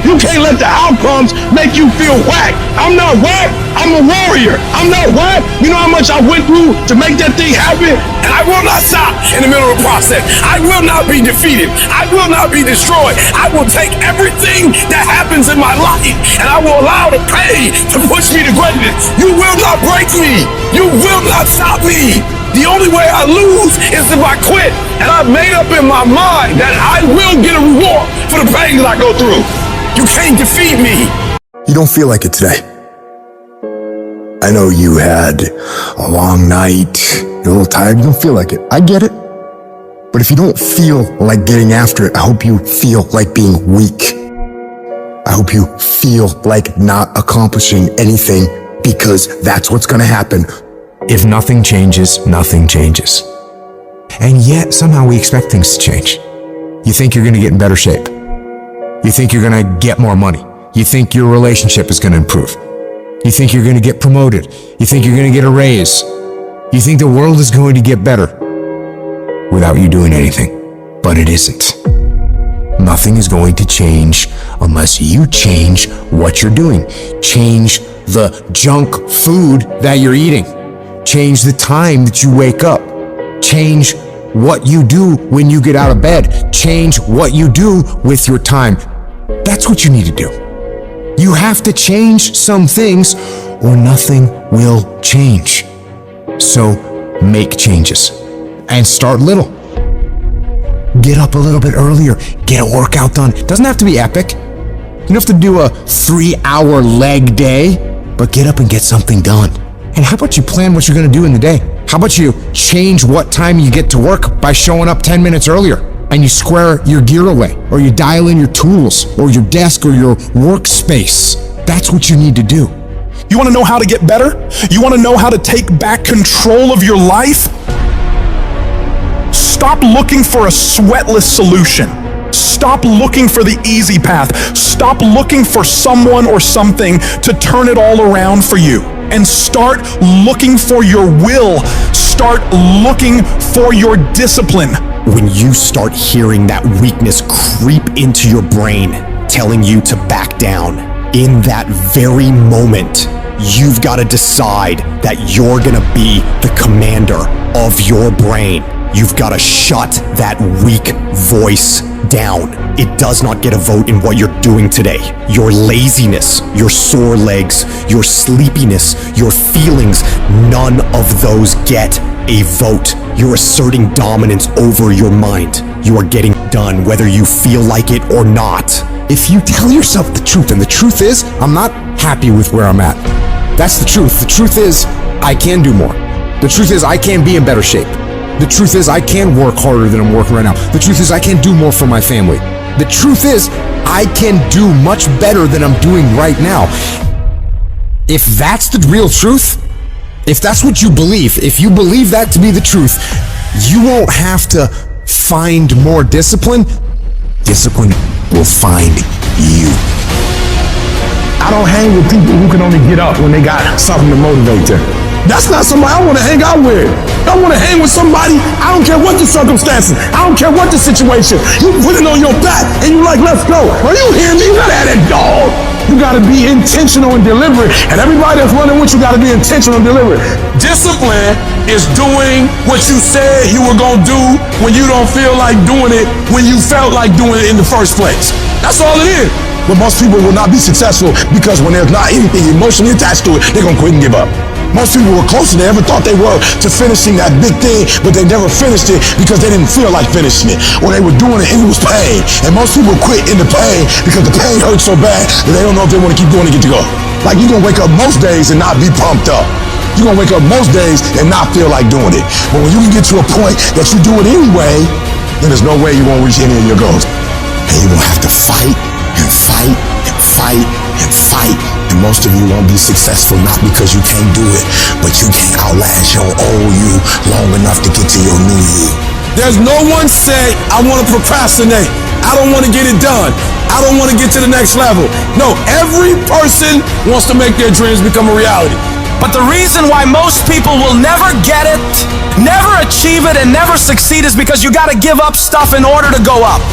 You can't let the outcomes make you feel whack. I'm not whack. I'm a warrior. I'm not whack. You know how much I went through to make that thing happen? And I will not stop in the middle of the process. I will not be defeated. I will not be destroyed. I will take everything that happens in my life and I will allow the pain to push me to greatness. You will not break me. You will not stop me. The only way I lose is if I quit. And I've made up in my mind that I will get a reward for the pain that I go through. You can't defeat me. You don't feel like it today. I know you had a long night, you're a little tired, you don't feel like it. I get it. But if you don't feel like getting after it, I hope you feel like being weak. I hope you feel like not accomplishing anything, because that's what's gonna happen. If nothing changes, nothing changes. And yet, somehow we expect things to change. You think you're gonna get in better shape. You think you're gonna get more money. You think your relationship is gonna improve. You think you're going to get promoted. You think you're going to get a raise. You think the world is going to get better without you doing anything. But it isn't. Nothing is going to change unless you change what you're doing. Change the junk food that you're eating. Change the time that you wake up. Change what you do when you get out of bed. Change what you do with your time. That's what you need to do. You have to change some things or nothing will change. So make changes and start little. Get up a little bit earlier, get a workout done. It doesn't have to be epic. You don't have to do a 3-hour leg day, but get up and get something done. And how about you plan what you're gonna do in the day? How about you change what time you get to work by showing up 10 minutes earlier? And you square your gear away, or you dial in your tools, or your desk, or your workspace. That's what you need to do. You want to know how to get better? You want to know how to take back control of your life? Stop looking for a sweatless solution. Stop Stop looking for the easy path. Stop looking for someone or something to turn it all around for you. And start looking for your will. Start looking for your discipline. When you start hearing that weakness creep into your brain, telling you to back down, in that very moment, you've got to decide that you're gonna be the commander of your brain. You've got to shut that weak voice down. It does not get a vote in what you're doing today. Your laziness, your sore legs, your sleepiness, your feelings, none of those get a vote. You're asserting dominance over your mind. You are getting done whether you feel like it or not. If you tell yourself the truth, and the truth is, I'm not happy with where I'm at. That's the truth. The truth is, I can do more. The truth is, I can be in better shape. The truth is, I can work harder than I'm working right now. The truth is, I can do more for my family. The truth is, I can do much better than I'm doing right now. If that's the real truth, if that's what you believe, if you believe that to be the truth, you won't have to find more discipline. Discipline will find you. I don't hang with people who can only get up when they got something to motivate them. That's not somebody I want to hang out with. I want to hang with somebody, I don't care what the circumstances, I don't care what the situation. You put it on your back and you like, let's go. Are you hearing me? You gotta have that dog. You gotta be intentional and deliberate. And everybody that's running with you gotta be intentional and deliberate. Discipline is doing what you said you were gonna do when you don't feel like doing it, when you felt like doing it in the first place. That's all it is. But most people will not be successful because when there's not anything emotionally attached to it, they're gonna quit and give up. Most people were closer than they ever thought they were to finishing that big thing, but they never finished it because they didn't feel like finishing it. Or they were doing it and it was pain. And most people quit in the pain because the pain hurts so bad that they don't know if they want to keep doing it to get to go. Like you're gonna wake up most days and not be pumped up. You're gonna wake up most days and not feel like doing it. But when you can get to a point that you do it anyway, then there's no way you won't reach any of your goals. And you're gonna have to fight and fight and fight and fight. And most of you won't be successful not because you can't do it, but you can't outlast your old you long enough to get to your new you. There's no one say, I want to procrastinate. I don't want to get it done. I don't want to get to the next level. No, every person wants to make their dreams become a reality. But the reason why most people will never get it, never achieve it, and never succeed is because you gotta give up stuff in order to go up.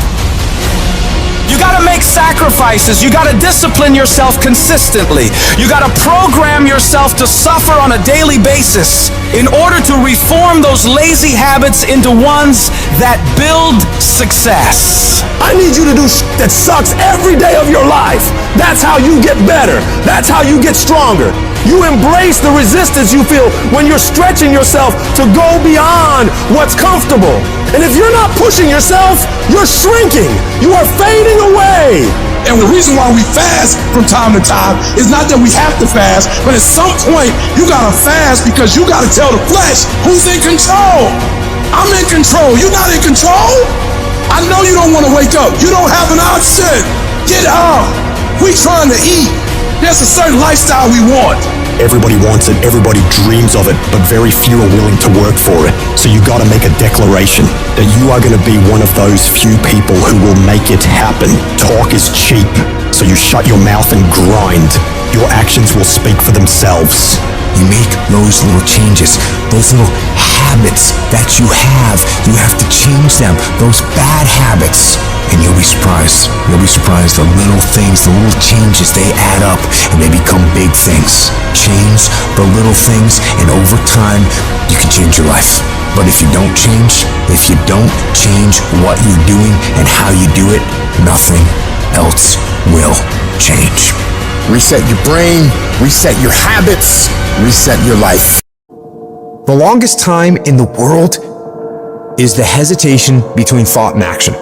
You gotta make sacrifices. You gotta discipline yourself consistently. You gotta program yourself to suffer on a daily basis in order to reform those lazy habits into ones that build success. I need you to do that sucks every day of your life. That's how you get better. That's how you get stronger. You embrace the resistance you feel when you're stretching yourself to go beyond what's comfortable. And if you're not pushing yourself, you're shrinking. You are fading away. And the reason why we fast from time to time is not that we have to fast, but at some point you gotta fast because you gotta tell the flesh who's in control. I'm in control. You're not in control. I know you don't want to wake up. You don't have an option. Get up. We trying to eat. There's a certain lifestyle we want. Everybody wants it, everybody dreams of it, but very few are willing to work for it. So you gotta make a declaration that you are gonna be one of those few people who will make it happen. Talk is cheap, so you shut your mouth and grind. Your actions will speak for themselves. You make those little changes, those little habits that you have to change them, those bad habits. And you'll be surprised. You'll be surprised the little things, the little changes, they add up and they become big things. Change the little things and over time, you can change your life. But if you don't change what you're doing and how you do it, nothing else will change. Reset your brain, reset your habits, reset your life. The longest time in the world is the hesitation between thought and action.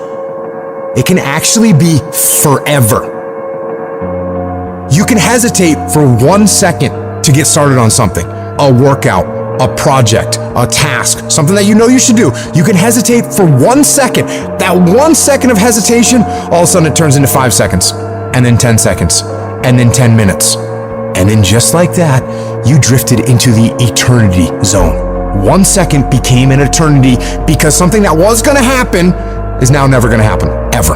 It can actually be forever. You can hesitate for 1 second to get started on something, a workout, a project, a task, something that you know you should do. You can hesitate for 1 second. That 1 second of hesitation, all of a sudden it turns into 5 seconds, and then 10 seconds, and then 10 minutes. And then just like that, you drifted into the eternity zone. 1 second became an eternity because something that was gonna happen is now never gonna happen, ever.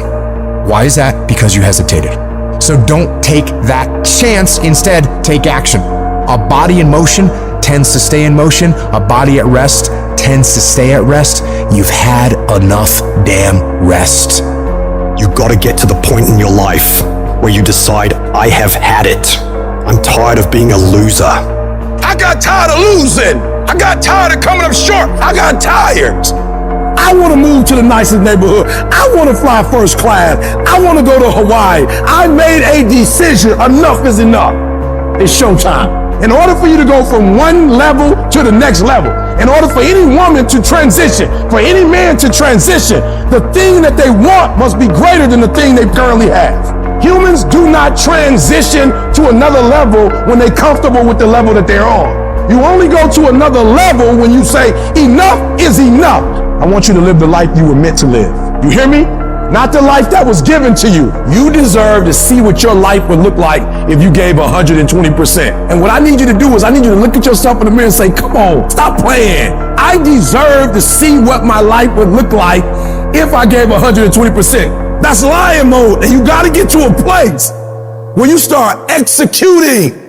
Why is that? Because you hesitated. So don't take that chance. Instead, take action. A body in motion tends to stay in motion. A body at rest tends to stay at rest. You've had enough damn rest. You gotta get to the point in your life where you decide, I have had it. I'm tired of being a loser. I got tired of losing. I got tired of coming up short. I got tired. I want to move to the nicest neighborhood. I want to fly first class. I want to go to Hawaii. I made a decision. Enough is enough. It's showtime. In order for you to go from one level to the next level, in order for any woman to transition, for any man to transition, the thing that they want must be greater than the thing they currently have. Humans do not transition to another level when they're comfortable with the level that they're on. You only go to another level when you say, enough is enough. I want you to live the life you were meant to live. You hear me? Not the life that was given to you. You deserve to see what your life would look like if you gave 120%. And what I need you to do is I need you to look at yourself in the mirror and say, come on, stop playing. I deserve to see what my life would look like if I gave 120%. That's lion mode. And you got to get to a place where you start executing.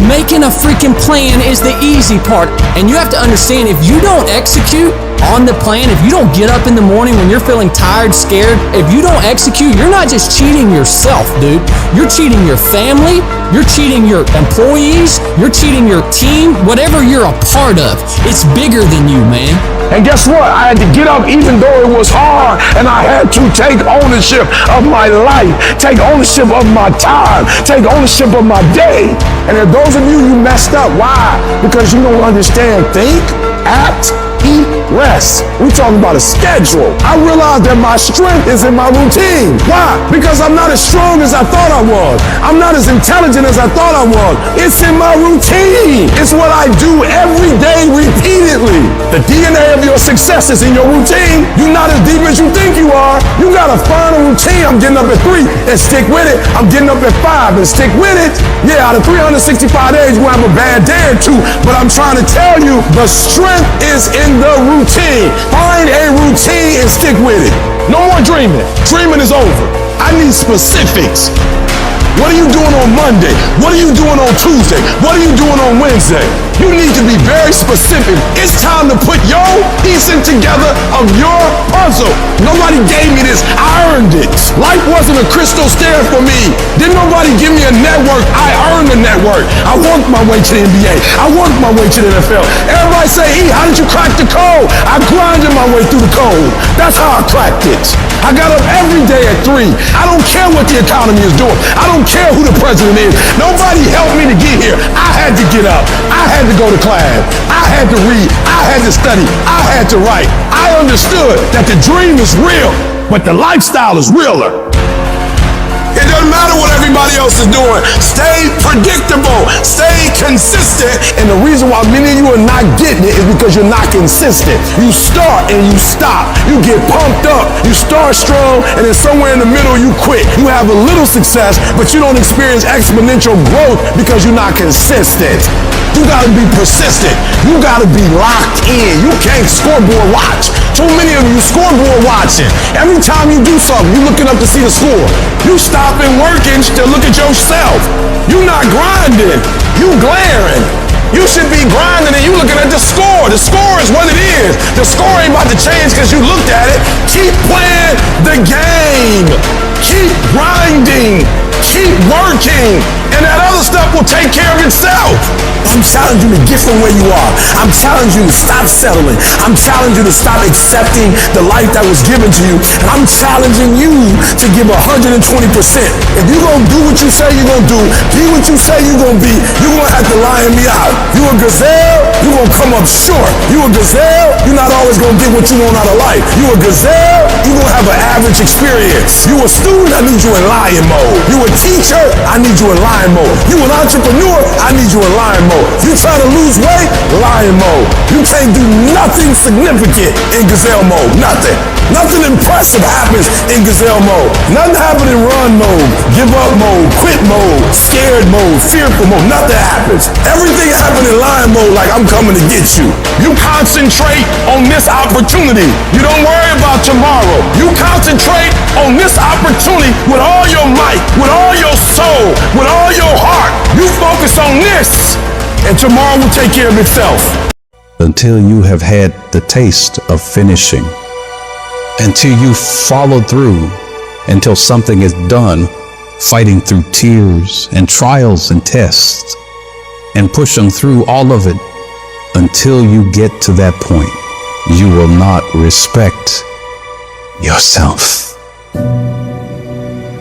Making a freaking plan is the easy part. And you have to understand, if you don't execute on the plan, if you don't get up in the morning when you're feeling tired, scared, if you don't execute, you're not just cheating yourself, dude. You're cheating your family, you're cheating your employees, you're cheating your team, whatever you're a part of. It's bigger than you, man. And guess what? I had to get up even though it was hard, and I had to take ownership of my life, take ownership of my time, take ownership of my day. And if those of you messed up, why? Because you don't understand think, act, eat, rest. We're talking about a schedule. I realized that my strength is in my routine. Why? Because I'm not as strong as I thought I was. I'm not as intelligent as I thought I was. It's in my routine. It's what I do every day repeatedly. The DNA of your success is in your routine. You're not as deep as you think you are. You gotta find a routine. I'm getting up at 3 and stick with it. I'm getting up at 5 and stick with it. Yeah, out of 365 days, you have a bad day or two, but I'm trying to tell you, the strength is in the routine. Find a routine and stick with it. No more dreaming. Dreaming is over. I need specifics. What are you doing on Monday? What are you doing on Tuesday? What are you doing on Wednesday? You need to be very specific. It's time to put your piecing together of your puzzle. Nobody gave me this. I earned it. Life wasn't a crystal stair for me. Didn't nobody give me a network. I earned the network. I worked my way to the NBA. I worked my way to the NFL. Everybody say, E, how did you crack the code? I grinded my way through the code. That's how I cracked it. I got up every day at 3. I don't care what the economy is doing. I don't care who the president is. Nobody helped me to get here. I had to get up. I had to go to class. I had to read. I had to study. I had to write. I understood that the dream is real, but the lifestyle is realer. It doesn't matter what everybody else is doing. Stay predictable. Stay consistent. And the reason why many of you are not getting it is because you're not consistent. You start and you stop. You get pumped up. You start strong, and then somewhere in the middle you quit. You have a little success, but you don't experience exponential growth because you're not consistent. You gotta be persistent. You gotta be locked in. You can't scoreboard watch. Too many of you scoreboard watching. Every time you do something, you're looking up to see the score. You stopping working to look at yourself. You're not grinding. You glaring. You should be grinding and you looking at the score. The score is what it is. The score ain't about to change because you looked at it. Keep playing the game. Keep grinding. Keep working. And that other stuff will take care of itself. I'm challenging you to get from where you are. I'm challenging you to stop settling. I'm challenging you to stop accepting the life that was given to you. And I'm challenging you to give 120%. If you're going to do what you say you're going to do, be what you say you're going to be, you're going to have to lion me out. You a gazelle, you're going to come up short. You a gazelle, you're not always going to get what you want out of life. You a gazelle, you're going to have an average experience. You a student, I need you in lion mode. You a teacher, I need you in lion mode. You an entrepreneur, I need you in lion mode. You trying to lose weight, lion mode. You can't do nothing significant in gazelle mode. Nothing. Nothing impressive happens in gazelle mode. Nothing happens in run mode, give up mode, quit mode, scared mode, fearful mode. Nothing happens. Everything happens in lion mode like I'm coming to get you. You concentrate on this opportunity. You don't worry about tomorrow. You concentrate on this opportunity with all your might, with all your soul, with all your heart. You focus on this, and tomorrow will take care of itself. Until you have had the taste of finishing, until you follow through, until something is done, fighting through tears and trials and tests, and pushing through all of it, until you get to that point, you will not respect yourself.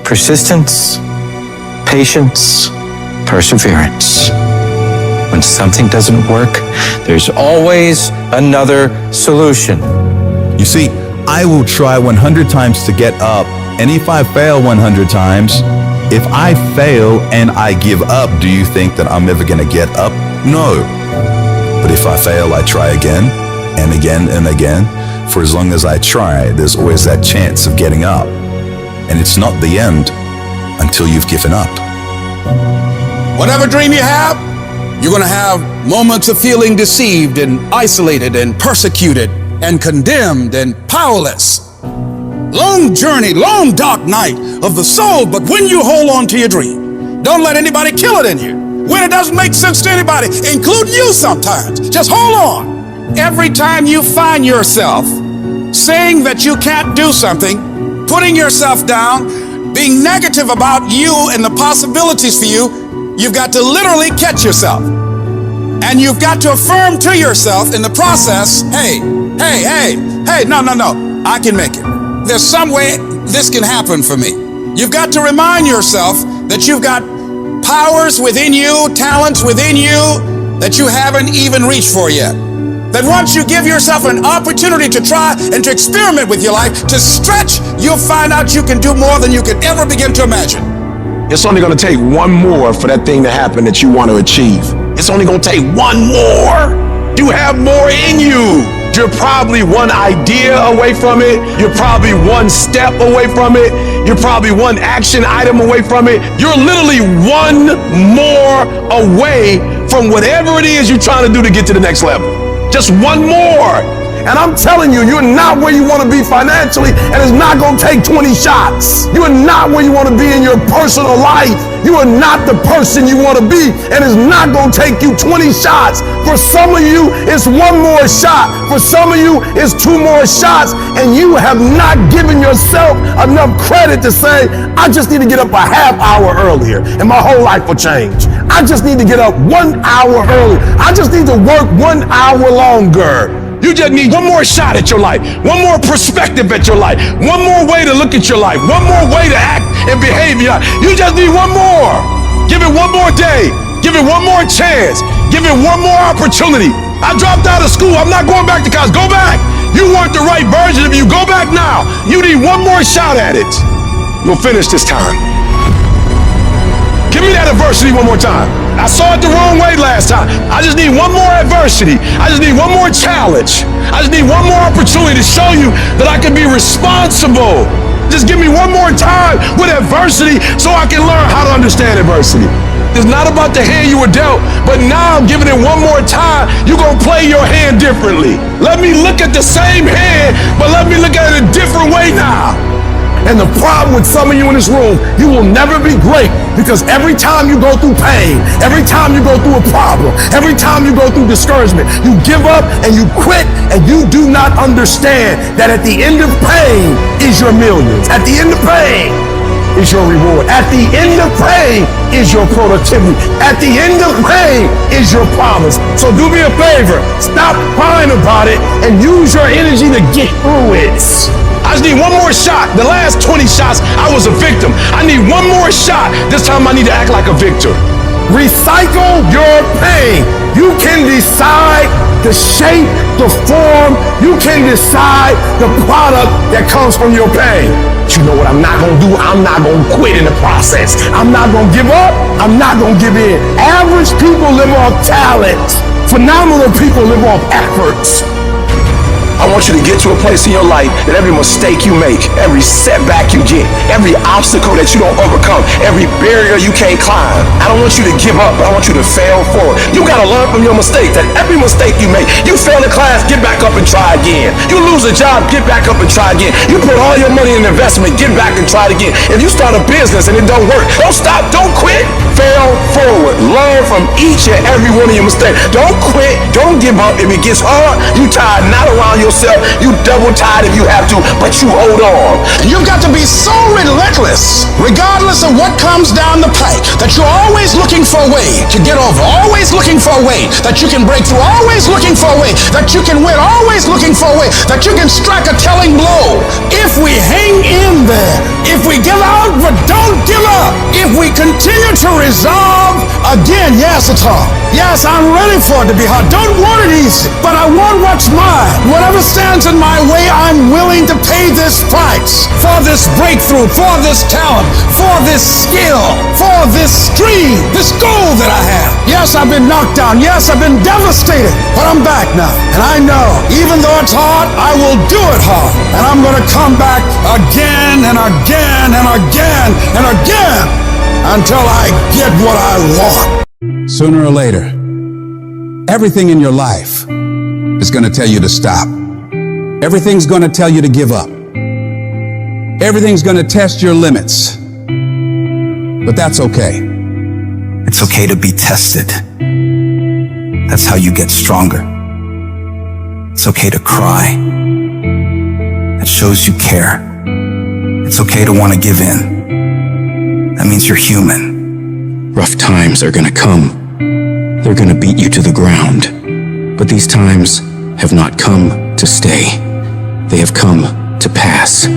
Persistence, patience, perseverance. When something doesn't work, there's always another solution. You see, I will try 100 times to get up, and if I fail 100 times, if I fail and I give up, do you think that I'm ever gonna get up? No. But if I fail, I try again and again and again. For as long as I try, there's always that chance of getting up. And it's not the end until you've given up. Whatever dream you have, you're going to have moments of feeling deceived and isolated and persecuted and condemned and powerless. Long journey, long dark night of the soul, but when you hold on to your dream, don't let anybody kill it in you. When it doesn't make sense to anybody, including you sometimes, just hold on. Every time you find yourself saying that you can't do something, putting yourself down, being negative about you and the possibilities for you, you've got to literally catch yourself. And you've got to affirm to yourself in the process, hey, no, I can make it. There's some way this can happen for me. You've got to remind yourself that you've got powers within you, talents within you that you haven't even reached for yet. That once you give yourself an opportunity to try and to experiment with your life, to stretch, you'll find out you can do more than you could ever begin to imagine. It's only gonna take one more for that thing to happen that you want to achieve. It's only gonna take one more. You have more in you. You're probably one idea away from it. You're probably one step away from it. You're probably one action item away from it. You're literally one more away from whatever it is you're trying to do to get to the next level. Just one more. And I'm telling you, you're not where you want to be financially, and it's not going to take 20 shots. You are not where you want to be in your personal life. You are not the person you want to be, and it's not going to take you 20 shots. For some of you, it's one more shot. For some of you, it's two more shots, and you have not given yourself enough credit to say, I just need to get up a half hour earlier, and my whole life will change. I just need to get up 1 hour earlier. I just need to work 1 hour longer. You just need one more shot at your life, one more perspective at your life, one more way to look at your life, one more way to act and behave your life. You just need one more. Give it one more day. Give it one more chance. Give it one more opportunity. I dropped out of school. I'm not going back to college. Go back. You weren't the right version of you. Go back now. You need one more shot at it. You'll finish this time. Give me that adversity one more time. I saw it the wrong way last time. I just need one more adversity. I just need one more challenge. I just need one more opportunity to show you that I can be responsible. Just give me one more time with adversity so I can learn how to understand adversity. It's not about the hand you were dealt, but now I'm giving it one more time. You're going to play your hand differently. Let me look at the same hand, but let me look at it a different way now. And the problem with some of you in this room, you will never be great because every time you go through pain, every time you go through a problem, every time you go through discouragement, you give up and you quit and you do not understand that at the end of pain is your millions. At the end of pain is your reward. At the end of pain is your productivity. At the end of pain is your promise. So do me a favor, stop crying about it and use your energy to get through it. I just need one more shot. The last 20 shots, I was a victim. I need one more shot. This time I need to act like a victor. Recycle your pain. You can decide the shape, the form. You can decide the product that comes from your pain. But you know what I'm not going to do? I'm not going to quit in the process. I'm not going to give up. I'm not going to give in. Average people live off talent. Phenomenal people live off efforts. I want you to get to a place in your life that every mistake you make, every setback you get, every obstacle that you don't overcome, every barrier you can't climb, I don't want you to give up, but I want you to fail forward. You gotta learn from your mistakes, that every mistake you make, you fail in class, get back up and try again. You lose a job, get back up and try again. You put all your money in investment, get back and try it again. If you start a business and it don't work, don't stop, don't quit, fail forward. Learn from each and every one of your mistakes. Don't quit, don't give up. If it gets hard, you tired, not around yourself, you double tired if you have to, but you hold on. You've got to be so relentless, regardless of what comes down the pike, that you're always looking for a way to get over, always looking for a way that you can break through, always looking for a way that you can win, always looking for a way that you can strike a telling blow. If we hang in there, if we give out but don't give up, if we continue to resolve, again, yes, it's hard. Yes, I'm ready for it to be hard. Don't want it easy, but I want what's mine. Whatever stands in my way, I'm willing to pay this price for this breakthrough, for this talent, for this skill, for this dream, this goal that I have. Yes, I've been knocked down. Yes, I've been devastated, but I'm back now. And I know, even though it's hard, I will do it hard. And I'm going to come back again and again and again and again until I get what I want. Sooner or later, everything in your life is going to tell you to stop. Everything's going to tell you to give up. Everything's going to test your limits. But that's okay. It's okay to be tested. That's how you get stronger. It's okay to cry. That shows you care. It's okay to want to give in. That means you're human. Rough times are gonna come. They're gonna beat you to the ground. But these times have not come to stay. They have come to pass.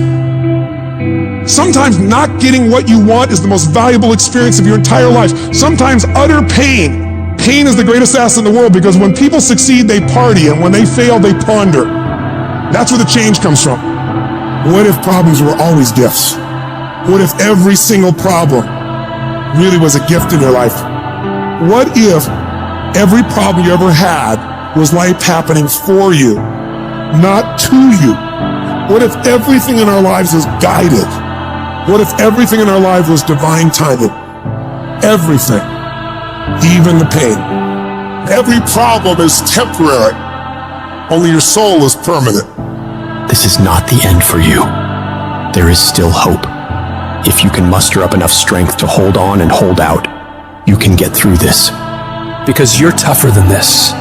Sometimes not getting what you want is the most valuable experience of your entire life. Sometimes utter pain. Pain is the greatest assassin in the world, because when people succeed, they party, and when they fail, they ponder. That's where the change comes from. What if problems were always gifts? What if every single problem really was a gift in your life? What if every problem you ever had was life happening for you, not to you? What if everything in our lives is guided? What if everything in our life was divine timing? Everything, even the pain. Every problem is temporary. Only your soul is permanent. This is not the end for you. There is still hope. If you can muster up enough strength to hold on and hold out, you can get through this. Because you're tougher than this.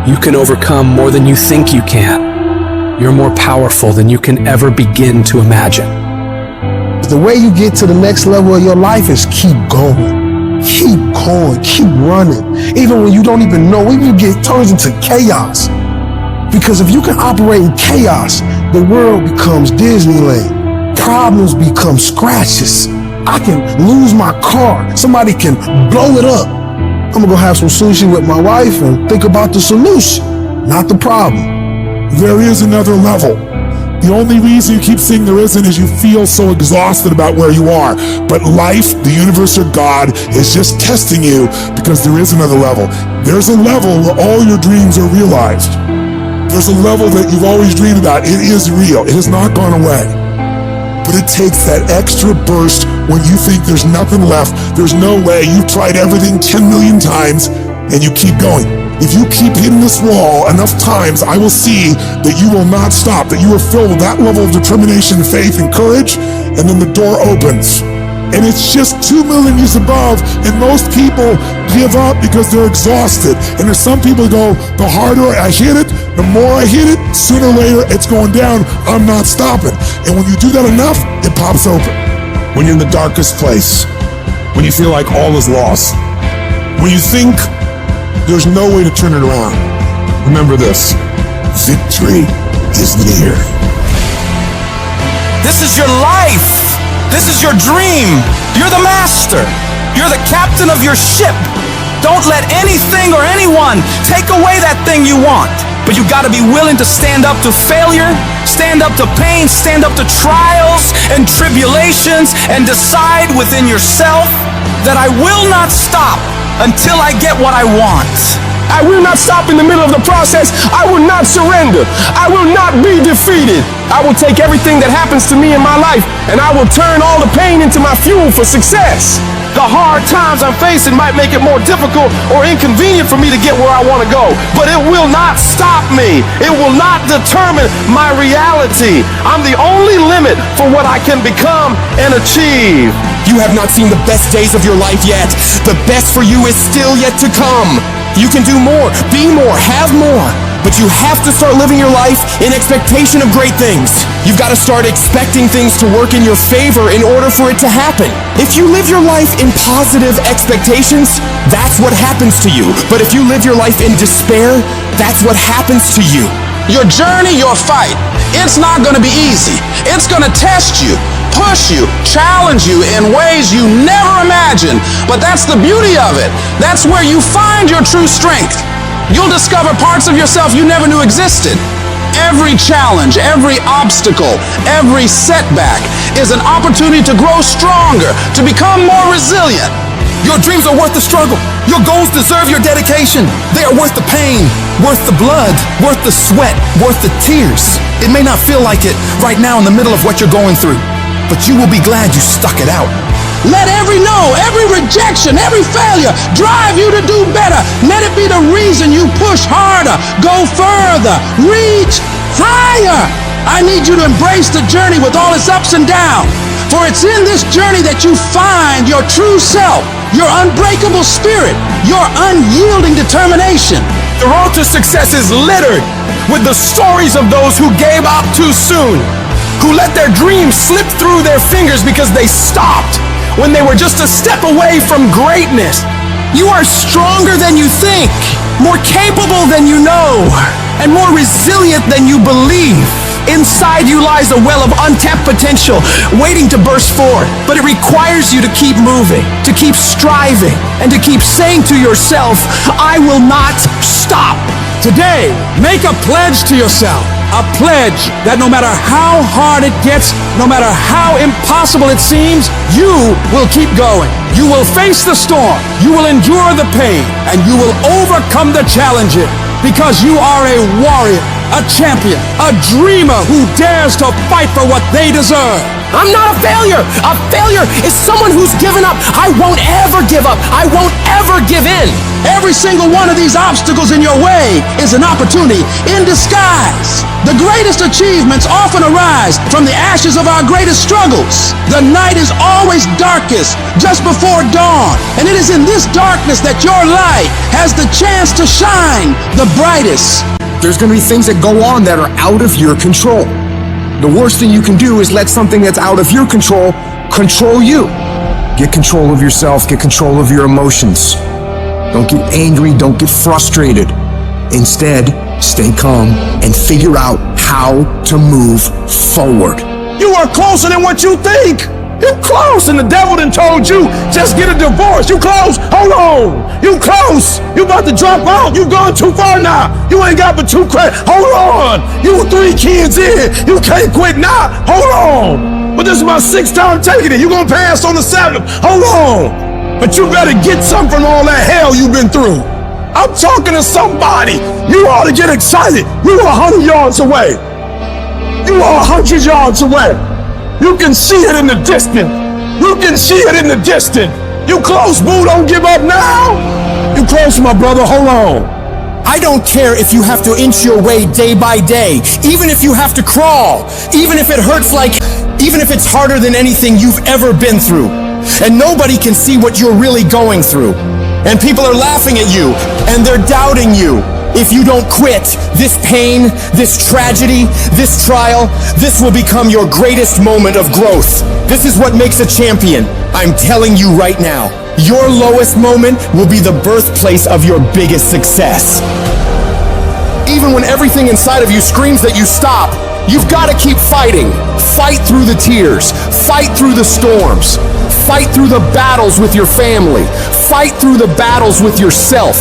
You can overcome more than you think you can. You're more powerful than you can ever begin to imagine. The way you get to the next level of your life is keep going. Keep going, keep running. Even when you don't even know, even if it turns into chaos. Because if you can operate in chaos, the world becomes Disneyland. Problems become scratches. I can lose my car. Somebody can blow it up. I'm gonna go have some sushi with my wife and think about the solution, not the problem. There is another level. The only reason you keep saying there isn't is you feel so exhausted about where you are. But life, the universe, or God is just testing you, because there is another level. There's a level where all your dreams are realized. There's a level that you've always dreamed about. It is real. It has not gone away. But it takes that extra burst when you think there's nothing left. There's no way. You've tried everything 10 million times and you keep going. If you keep hitting this wall enough times, I will see that you will not stop, that you are filled with that level of determination, faith, and courage, and then the door opens. And it's just 2 million years above, and most people give up because they're exhausted. And there's some people who go, the harder I hit it, the more I hit it, sooner or later it's going down, I'm not stopping. And when you do that enough, it pops open. When you're in the darkest place, when you feel like all is lost, when you think there's no way to turn it around, remember this: victory is near. This is your life. This is your dream. You're the master. You're the captain of your ship. Don't let anything or anyone take away that thing you want. But you gotta be willing to stand up to failure, stand up to pain, stand up to trials and tribulations, and decide within yourself that I will not stop until I get what I want. I will not stop in the middle of the process. I will not surrender. I will not be defeated. I will take everything that happens to me in my life and I will turn all the pain into my fuel for success. The hard times I'm facing might make it more difficult or inconvenient for me to get where I want to go, but it will not stop me. It will not determine my reality. I'm the only limit for what I can become and achieve. You have not seen the best days of your life yet. The best for you is still yet to come. You can do more, be more, have more. But you have to start living your life in expectation of great things. You've got to start expecting things to work in your favor in order for it to happen. If you live your life in positive expectations, that's what happens to you. But if you live your life in despair, that's what happens to you. Your journey, your fight, it's not going to be easy. It's going to test you, push you, challenge you in ways you never imagined. But that's the beauty of it. That's where you find your true strength. You'll discover parts of yourself you never knew existed. Every challenge, every obstacle, every setback is an opportunity to grow stronger, to become more resilient. Your dreams are worth the struggle. Your goals deserve your dedication. They are worth the pain, worth the blood, worth the sweat, worth the tears. It may not feel like it right now in the middle of what you're going through, but you will be glad you stuck it out. Let every no, every rejection, every failure drive you to do better. Let it be the reason you push harder, go further, reach higher. I need you to embrace the journey with all its ups and downs. For it's in this journey that you find your true self, your unbreakable spirit, your unyielding determination. The road to success is littered with the stories of those who gave up too soon, who let their dreams slip through their fingers because they stopped when they were just a step away from greatness. You are stronger than you think, more capable than you know, and more resilient than you believe. Inside you lies a well of untapped potential waiting to burst forth, but it requires you to keep moving, to keep striving, and to keep saying to yourself, I will not stop. Today, make a pledge to yourself. A pledge that no matter how hard it gets, no matter how impossible it seems, you will keep going. You will face the storm, you will endure the pain, and you will overcome the challenges because you are a warrior, a champion, a dreamer who dares to fight for what they deserve. I'm not a failure. A failure is someone who's given up. I won't ever give up. I won't ever give in. Every single one of these obstacles in your way is an opportunity in disguise. The greatest achievements often arise from the ashes of our greatest struggles. The night is always darkest just before dawn, and it is in this darkness that your light has the chance to shine the brightest. There's going to be things that go on that are out of your control. The worst thing you can do is let something that's out of your control control you. Get control of yourself, get control of your emotions. Don't get angry, don't get frustrated. Instead, stay calm and figure out how to move forward. You are closer than what you think. You close, and the devil done told you, just get a divorce. You close, hold on. You close, you about to drop out. You going too far now. You ain't got but 2 credits. Hold on. You 3 kids in. You can't quit now. Hold on. But this is my 6th time taking it. You gonna pass on the 7th. Hold on. But you better get something from all that hell you've been through. I'm talking to somebody. You ought to get excited. You are 100 yards away. You are 100 yards away. You can see it in the distance. You can see it in the distance. You close, boo. Don't give up now. You close, my brother. Hold on. I don't care if you have to inch your way day by day, even if you have to crawl, even if it hurts even if it's harder than anything you've ever been through. And nobody can see what you're really going through. And people are laughing at you, and they're doubting you. If you don't quit, this pain, this tragedy, this trial, this will become your greatest moment of growth. This is what makes a champion. I'm telling you right now, your lowest moment will be the birthplace of your biggest success. Even when everything inside of you screams that you stop, you've got to keep fighting. Fight through the tears. Fight through the storms. Fight through the battles with your family. Fight through the battles with yourself.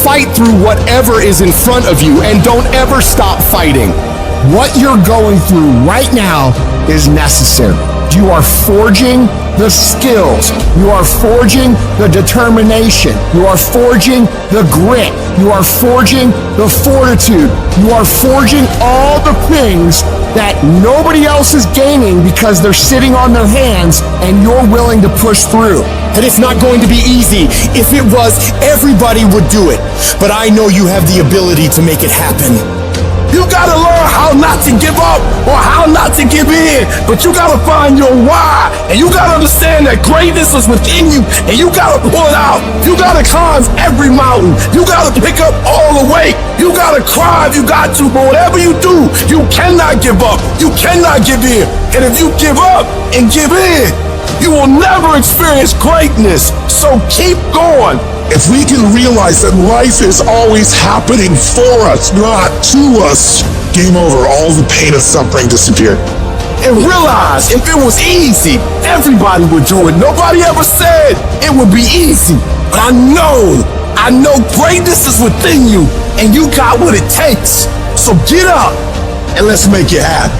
Fight through whatever is in front of you, and don't ever stop fighting. What you're going through right now is necessary. You are forging the skills. You are forging the determination. You are forging the grit. You are forging the fortitude. You are forging all the things that nobody else is gaining because they're sitting on their hands and you're willing to push through. And it's not going to be easy. If it was, everybody would do it. But I know you have the ability to make it happen. You gotta learn how not to give up or how not to give in, but you gotta find your why, and you gotta understand that greatness is within you, and you gotta pull it out. You gotta climb every mountain. You gotta pick up all the weight. You gotta cry if you got to, but whatever you do, you cannot give up. You cannot give in. And if you give up and give in, you will never experience greatness. So keep going. If we can realize that life is always happening for us, not to us, game over. All the pain and suffering disappear. And realize if it was easy, everybody would do it. Nobody ever said it would be easy. But I know greatness is within you, and you got what it takes. So get up and let's make it happen.